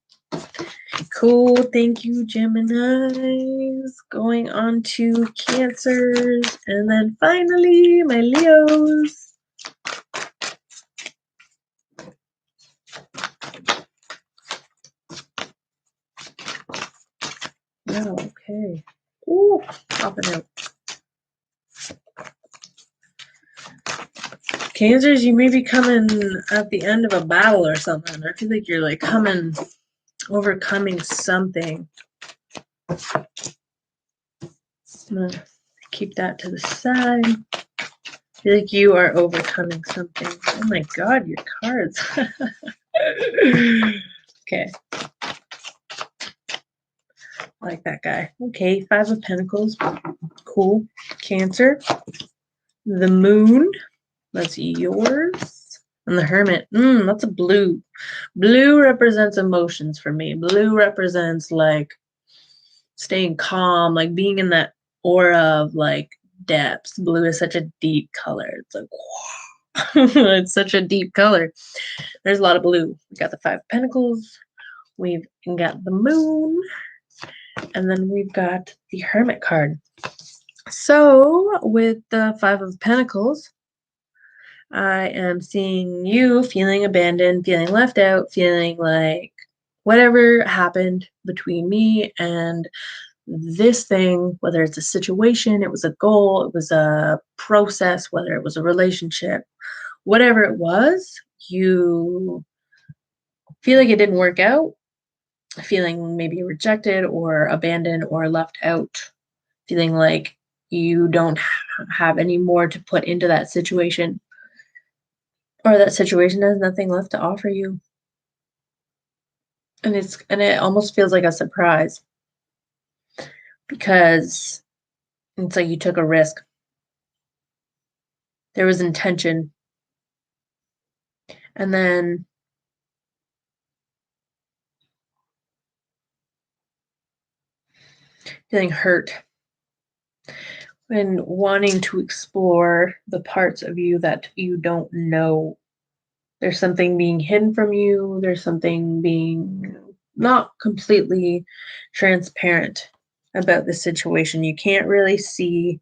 Cool. Thank you, Geminis. Going on to Cancers, and then finally my Leos. Oh, okay. Ooh, popping out. Cancers, you may be coming at the end of a battle or something. I feel like you're like overcoming something. I'm gonna keep that to the side. I feel like you are overcoming something. Oh my god, your cards. Okay. I like that guy. Okay, Five of Pentacles. Cool. Cancer. The Moon. That's yours. And the Hermit. That's a blue. Blue represents emotions for me. Blue represents like staying calm, like being in that aura of like depths. Blue is such a deep color. It's like, wow. It's such a deep color. There's a lot of blue. We got the Five of Pentacles. We've got the Moon. And then we've got the Hermit card. So with the Five of Pentacles, I am seeing you feeling abandoned, feeling left out, feeling like whatever happened between me and this thing, whether it's a situation, it was a goal, it was a process, whether it was a relationship, whatever it was, you feel like it didn't work out, feeling maybe rejected or abandoned or left out, feeling like you don't have any more to put into that situation, or that situation has nothing left to offer you. And it almost feels like a surprise, because it's like you took a risk. There was intention. And then feeling hurt and wanting to explore the parts of you that you don't know. There's something being hidden from you. There's something being not completely transparent about the situation. You can't really see,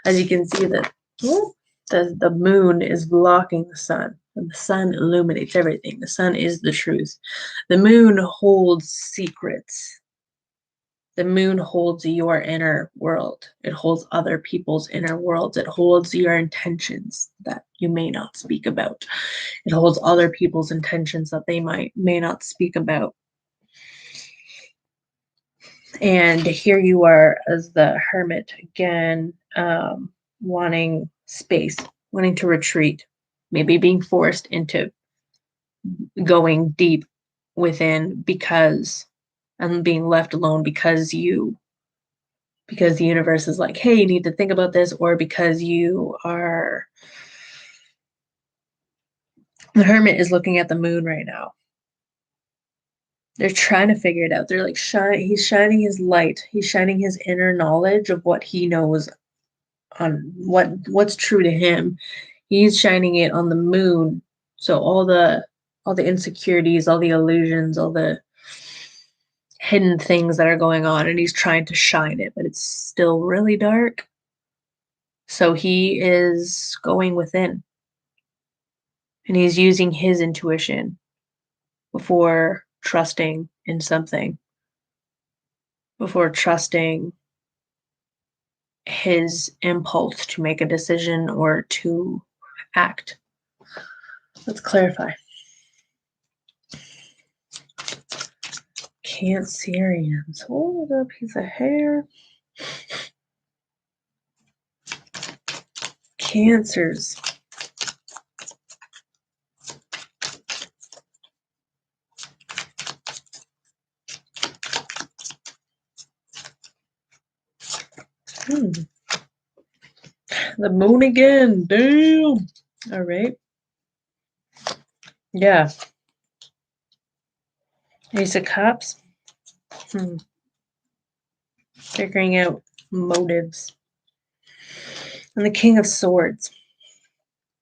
as you can see that the moon is blocking the sun, and the sun illuminates everything. The sun is the truth. The moon holds secrets. The moon holds your inner world. It holds other people's inner worlds. It holds your intentions that you may not speak about. It holds other people's intentions that they may not speak about. And here you are as the Hermit again, wanting space, wanting to retreat, maybe being forced into going deep within because, and being left alone because the universe is like, hey, you need to think about this, or because the Hermit is looking at the moon right now. They're trying to figure it out. They're like, he's shining his light. He's shining his inner knowledge of what he knows on what's true to him. He's shining it on the moon. So all the insecurities, all the illusions, all the hidden things that are going on, and he's trying to shine it, but it's still really dark. So he is going within, and he's using his intuition before trusting in something, before trusting his impulse to make a decision or to act. Let's clarify. Cancerians. Oh, the piece of hair. Cancers. The moon again. Damn. All right. Yeah. Ace of Cups. Figuring out motives. And the King of Swords.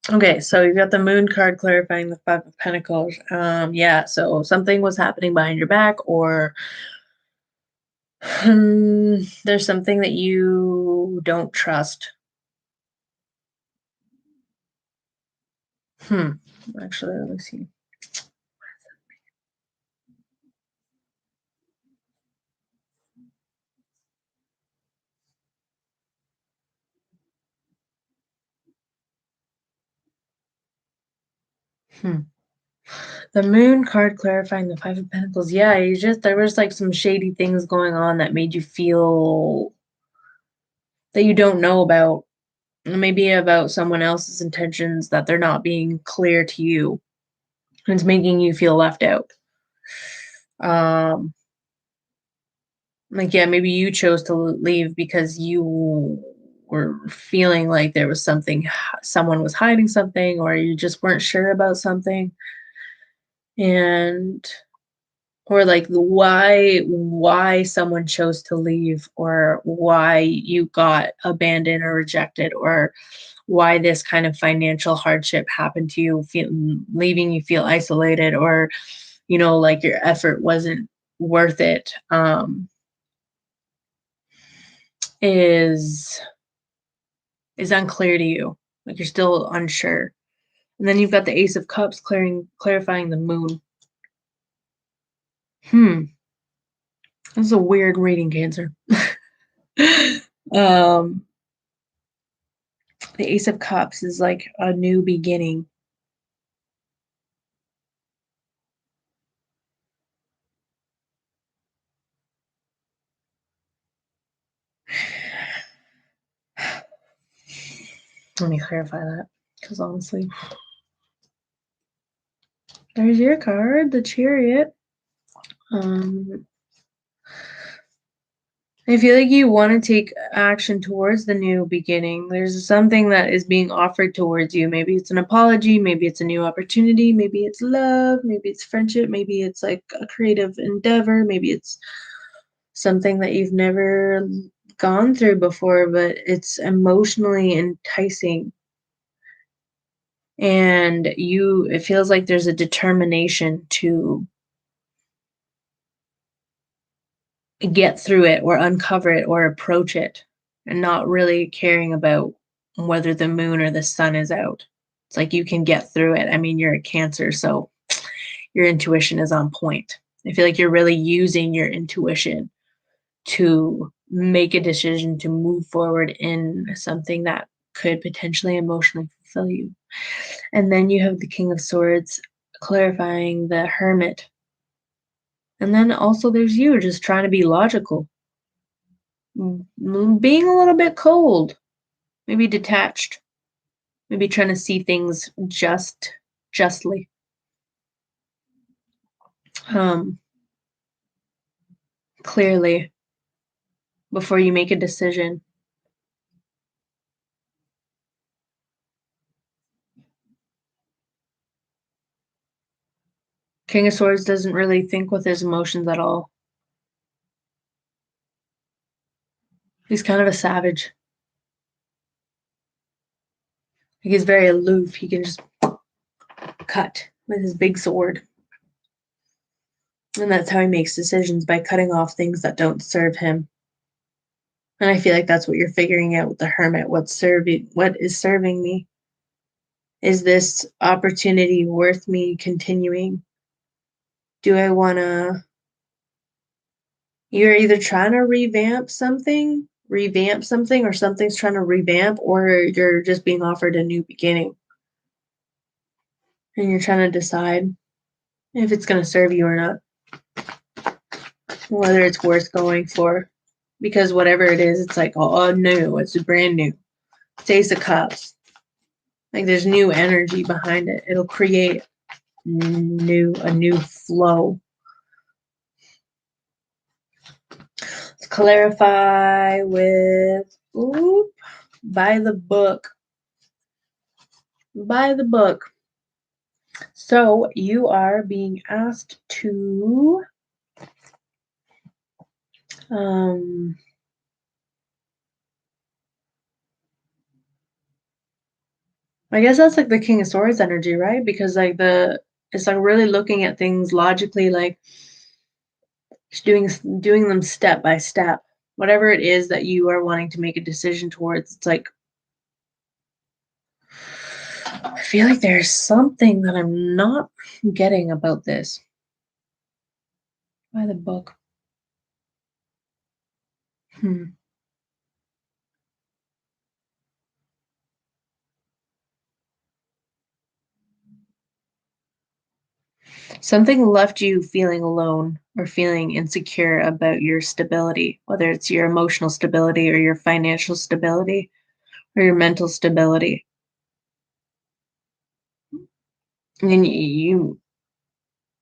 Okay, so you've got the Moon card clarifying the Five of Pentacles. Yeah, so something was happening behind your back, or there's something that you don't trust. Actually, let me see. The Moon card clarifying the Five of Pentacles. Yeah, there was like some shady things going on that made you feel that you don't know about. Maybe about someone else's intentions that they're not being clear to you. And it's making you feel left out. Like, yeah, maybe you chose to leave because you were feeling like there was someone was hiding something, or you just weren't sure about something. And or like why someone chose to leave, or why you got abandoned or rejected, or why this kind of financial hardship happened to you, leaving you feel isolated, or like your effort wasn't worth it, is unclear to you. Like, you're still unsure. And then you've got the Ace of Cups clarifying the Moon. This is a weird reading, Cancer. um the Ace of Cups is like a new beginning. Let me clarify that, because honestly, there's your card, the Chariot. I feel like you want to take action towards the new beginning. There's something that is being offered towards you. Maybe it's an apology, maybe it's a new opportunity, maybe it's love, maybe it's friendship, maybe it's like a creative endeavor, maybe it's something that you've never gone through before, but it's emotionally enticing. And it feels like there's a determination to get through it, or uncover it, or approach it, and not really caring about whether the moon or the sun is out. It's like you can get through it. I mean, you're a Cancer, so your intuition is on point. I feel like you're really using your intuition to make a decision to move forward in something that could potentially emotionally fulfill you. And then you have the King of Swords clarifying the Hermit. And then also there's you just trying to be logical, being a little bit cold, maybe detached, maybe trying to see things justly. Clearly, before you make a decision. King of Swords doesn't really think with his emotions at all. He's kind of a savage. He's very aloof. He can just cut with his big sword. And that's how he makes decisions, by cutting off things that don't serve him. And I feel like that's what you're figuring out with the Hermit. What is serving me? Is this opportunity worth me continuing? Do I want to, you're either trying to revamp something, or something's trying to revamp, or you're just being offered a new beginning. And you're trying to decide if it's going to serve you or not, whether it's worth going for. Because whatever it is, it's like, oh, new, it's brand new. It's Ace of Cups. Like there's new energy behind it. It'll create a new flow. Let's clarify with by the book. By the book. So you are being asked to I guess that's like the King of Swords energy, right? Because like it's like really looking at things logically, like just doing them step by step. Whatever it is that you are wanting to make a decision towards, it's like I feel like there's something that I'm not getting about this. By the book. Something left you feeling alone or feeling insecure about your stability, whether it's your emotional stability or your financial stability or your mental stability. And you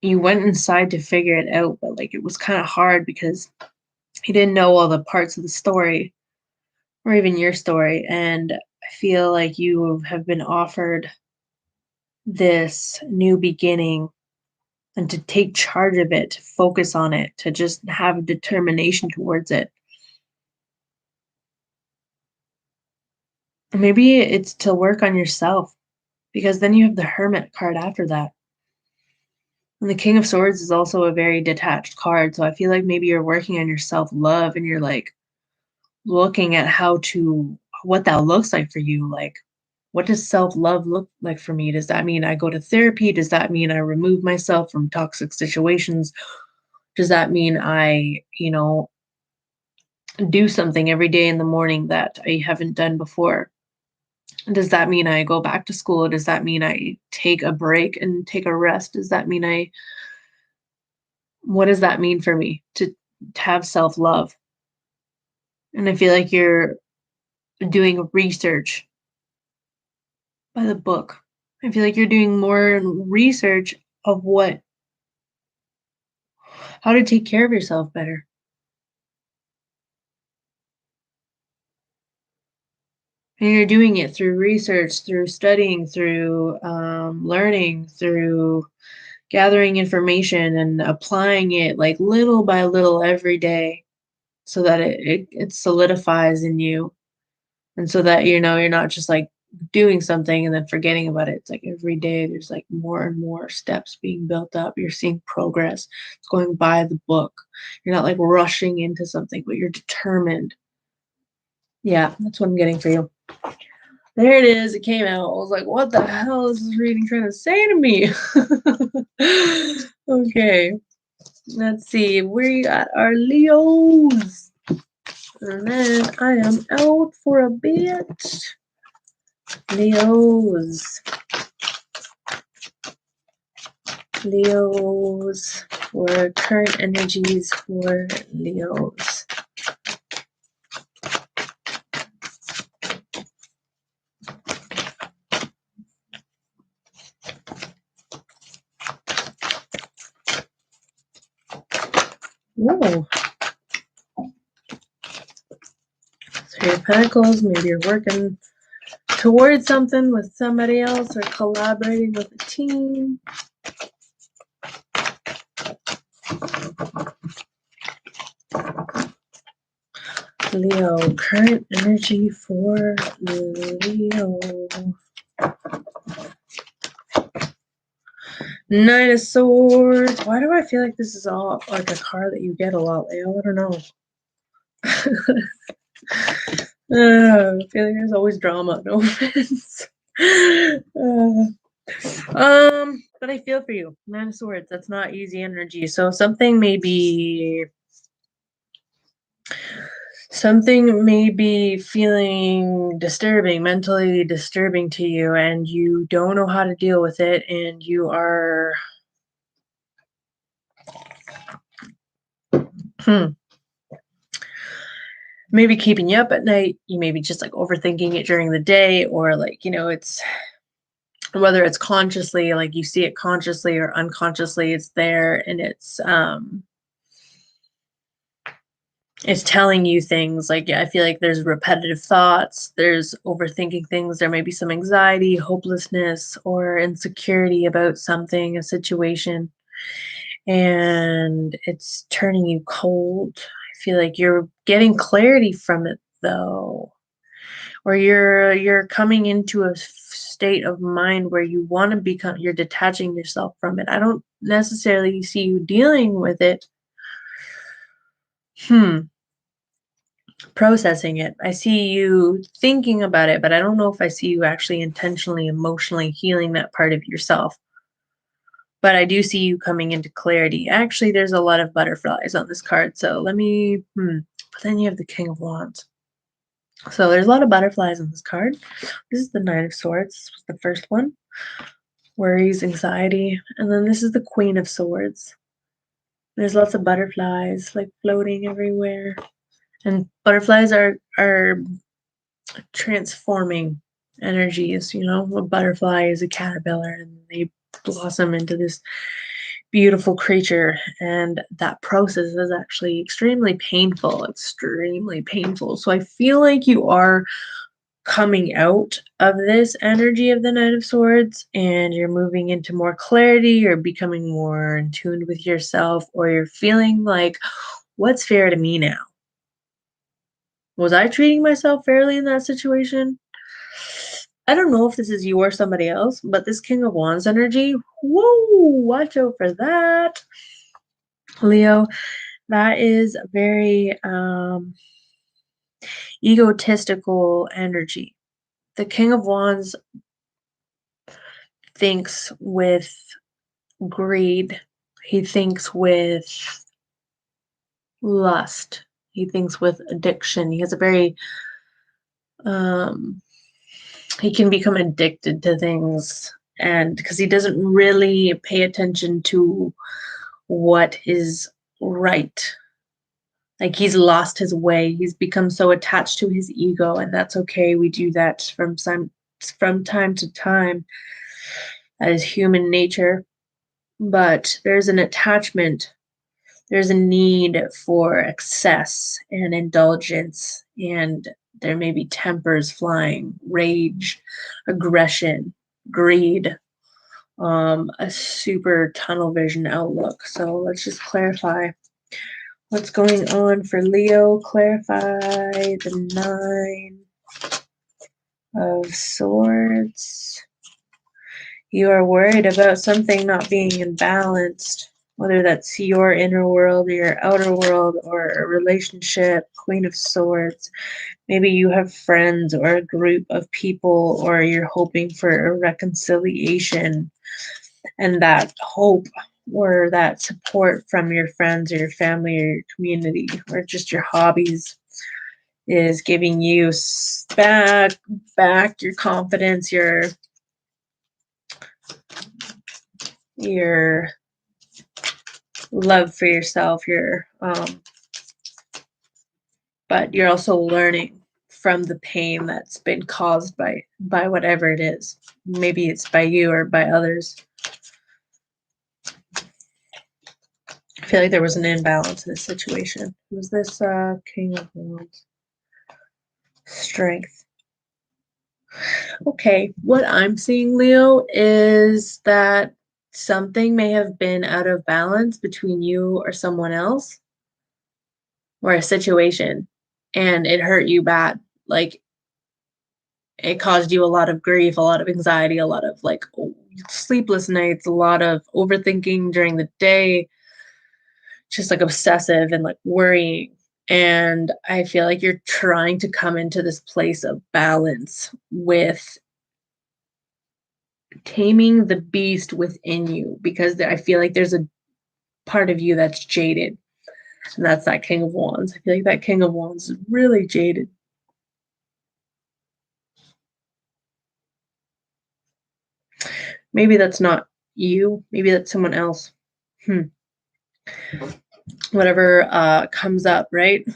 went inside to figure it out, but like it was kind of hard because you didn't know all the parts of the story or even your story. And I feel like you have been offered this new beginning, and to take charge of it, to focus on it, to just have determination towards it. Maybe it's to work on yourself, because then you have the Hermit card after that. And the King of Swords is also a very detached card. So I feel like maybe you're working on your self-love, and you're like looking at what that looks like for you. Like, what does self-love look like for me? Does that mean I go to therapy? Does that mean I remove myself from toxic situations? Does that mean I, do something every day in the morning that I haven't done before? Does that mean I go back to school? Does that mean I take a break and take a rest? Does that mean what does that mean for me to have self-love? And I feel like you're doing research by the book. I feel like you're doing more research of how to take care of yourself better. And you're doing it through research, through studying, through learning, through gathering information and applying it like little by little every day, so that it solidifies in you, and so that you're not just like doing something and then forgetting about it. It's like every day there's like more and more steps being built up. You're seeing progress. It's going by the book. You're not like rushing into something, but you're determined. Yeah, that's what I'm getting for you. There it is. It came out. I was like, what the hell is this reading trying to say to me? Okay. Let's see. We got our Leos. And then I am out for a bit. Leos. Leos. For current energies for Leos. Whoa. Three of Pentacles. Maybe you're working towards something with somebody else or collaborating with a team. Leo, current energy for Leo. Nine of Swords. Why do I feel like this is all like a card that you get a lot, Leo? I don't know. I feel like there's always drama. No offense. But I feel for you. Nine of Swords, that's not easy energy. So something may be feeling disturbing, mentally disturbing to you, and you don't know how to deal with it, and you are maybe keeping you up at night. You may be just like overthinking it during the day, or like, it's whether it's consciously, like you see it consciously or unconsciously, it's there, and it's telling you things. Like, I feel like there's repetitive thoughts, there's overthinking things, there may be some anxiety, hopelessness, or insecurity about something, a situation, and it's turning you cold. I feel like you're getting clarity from it though, or you're coming into a state of mind where you want to become, you're detaching yourself from it. I don't necessarily see you dealing with it. Processing it. I see you thinking about it, but I don't know if I see you actually intentionally, emotionally healing that part of yourself. But I do see you coming into clarity. Actually, there's a lot of butterflies on this card. So let me, but then you have the King of Wands. So there's a lot of butterflies on this card. This is the Nine of Swords. This was the first one. Worries, anxiety. And then this is the Queen of Swords. There's lots of butterflies like floating everywhere. And butterflies are transforming energies. A butterfly is a caterpillar, and they blossom into this beautiful creature, and that process is actually extremely painful. So I feel like you are coming out of this energy of the Knight of Swords, and you're moving into more clarity, you're becoming more in tune with yourself, or you're feeling like, what's fair to me now? Was I treating myself fairly in that situation? I don't know if this is you or somebody else, but this King of Wands energy, whoa, watch out for that. Leo, that is a very egotistical energy. The King of Wands thinks with greed. He thinks with lust. He thinks with addiction. He has a very um he can become addicted to things, and because he doesn't really pay attention to what is right. Like, he's lost his way. He's become so attached to his ego, and that's okay. We do that from time to time. That is human nature. But there's an attachment. There's a need for excess and indulgence, and there may be tempers flying, rage, aggression, greed, a super tunnel vision outlook. So let's just clarify what's going on for Leo. Clarify the Nine of Swords. You are worried about something not being imbalanced, whether that's your inner world or your outer world, or a relationship. Queen of Swords. Maybe you have friends or a group of people, or you're hoping for a reconciliation, and that hope or that support from your friends or your family or your community or just your hobbies is giving you back your confidence, your love for yourself, but you're also learning from the pain that's been caused by whatever it is. Maybe it's by you or by others. I feel like there was an imbalance in this situation. Was this King of Wands? Strength. Okay, what I'm seeing, Leo, is that something may have been out of balance between you or someone else, or a situation, and it hurt you bad. Like, it caused you a lot of grief, a lot of anxiety, a lot of like sleepless nights, a lot of overthinking during the day, just like obsessive and like worrying. And I feel like you're trying to come into this place of balance with taming the beast within you, because I feel like there's a part of you that's jaded. And that's that King of Wands. I feel like that King of Wands is really jaded. Maybe that's not you. Maybe that's someone else. Whatever comes up, right?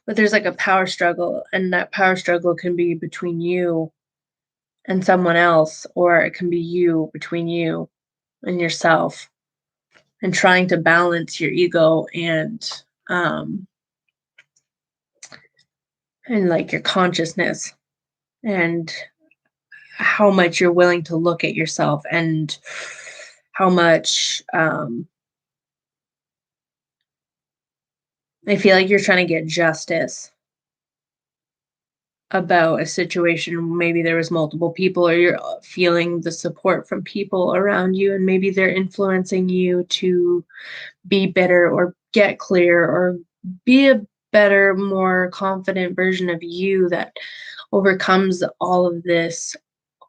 But there's like a power struggle, and that power struggle can be between you and someone else, or it can be you between you and yourself, and trying to balance your ego and like your consciousness, and how much you're willing to look at yourself, and how much I feel like you're trying to get justice about a situation. Maybe there was multiple people, or you're feeling the support from people around you, and maybe they're influencing you to be better, or get clear, or be a better, more confident version of you that overcomes all of this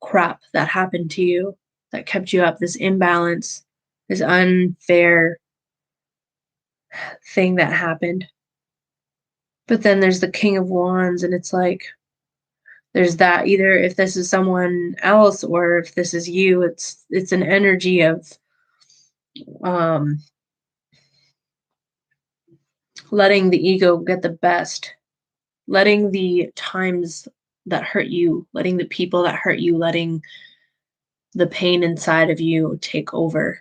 crap that happened to you, that kept you up, this imbalance, this unfair thing that happened. But then there's the King of Wands, and it's like, there's that, either if this is someone else or if this is you, it's an energy of um letting the ego get the best, letting the times that hurt you, letting the people that hurt you, letting the pain inside of you take over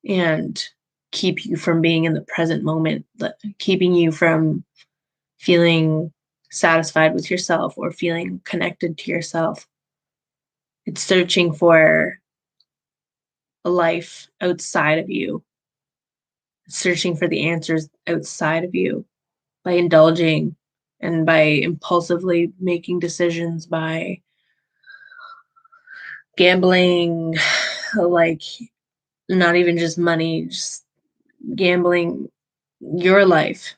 and keep you from being in the present moment, keeping you from feeling satisfied with yourself or feeling connected to yourself. It's searching for a life outside of you, searching for the answers outside of you, by indulging and by impulsively making decisions, by gambling, like not even just money, just gambling your life.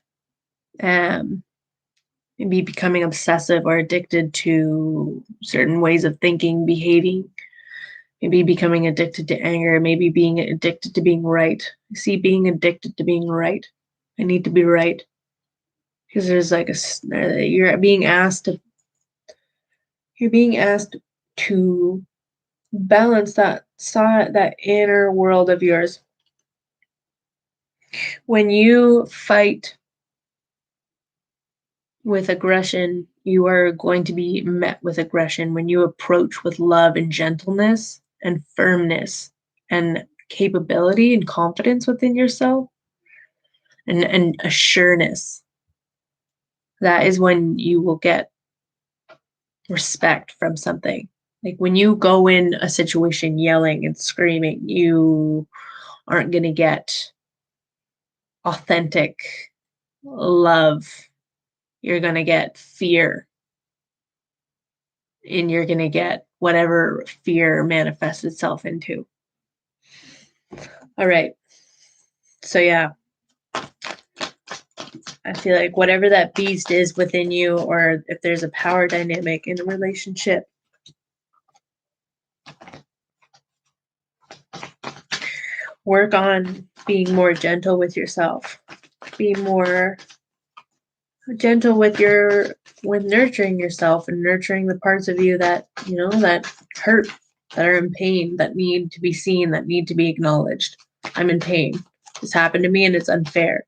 Maybe becoming obsessive or addicted to certain ways of thinking, behaving, maybe becoming addicted to anger, maybe being addicted to being right. I see being addicted to being right. I need to be right. Because there's like you're being asked to balance that side, that inner world of yours. When you fight with aggression, you are going to be met with aggression. When you approach with love and gentleness and firmness and capability and confidence within yourself, and assureness, that is when you will get respect from something. Like when you go in a situation yelling and screaming, you aren't going to get authentic love. You're going to get fear, and you're going to get whatever fear manifests itself into. All right. So, yeah, I feel like whatever that beast is within you, or if there's a power dynamic in a relationship, work on being more gentle with yourself. Be more gentle with nurturing yourself, and nurturing the parts of you that, that hurt, that are in pain, that need to be seen, that need to be acknowledged. I'm in pain. This happened to me and it's unfair.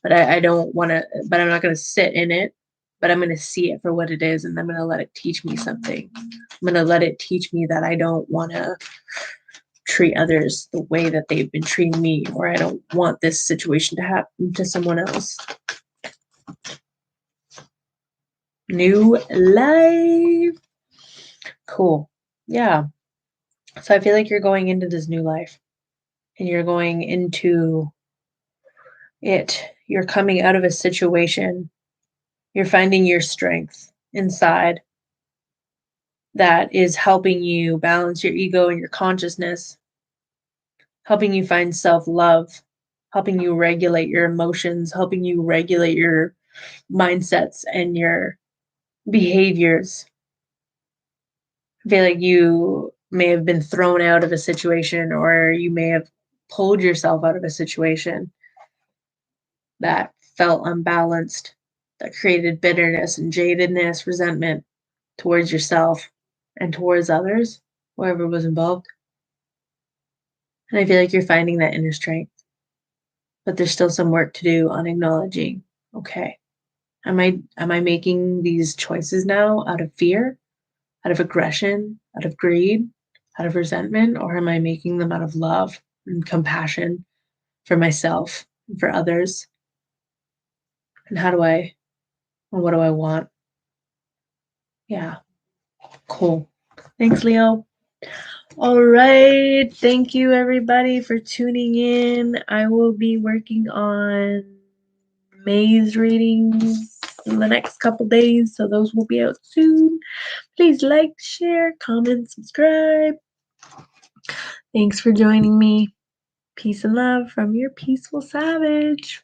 But I don't want to, but I'm not going to sit in it, but I'm going to see it for what it is, and I'm going to let it teach me something. I'm going to let it teach me that I don't want to treat others the way that they've been treating me, or I don't want this situation to happen to someone else. New life. Cool. Yeah. So I feel like you're going into this new life, and you're going into it. You're coming out of a situation. You're finding your strength inside that is helping you balance your ego and your consciousness, helping you find self-love, helping you regulate your emotions, helping you regulate your mindsets and your behaviors. I feel like you may have been thrown out of a situation, or you may have pulled yourself out of a situation that felt unbalanced, that created bitterness and jadedness, resentment towards yourself and towards others, whoever was involved. And I feel like you're finding that inner strength, but there's still some work to do on acknowledging, okay, am I making these choices now out of fear, out of aggression, out of greed, out of resentment, or am I making them out of love and compassion for myself and for others? And what do I want? Yeah, cool. Thanks, Leo. All right. Thank you, everybody, for tuning in. I will be working on May's readings in the next couple days, so those will be out soon. Please like, share, comment, subscribe. Thanks for joining me. Peace and love from your peaceful savage.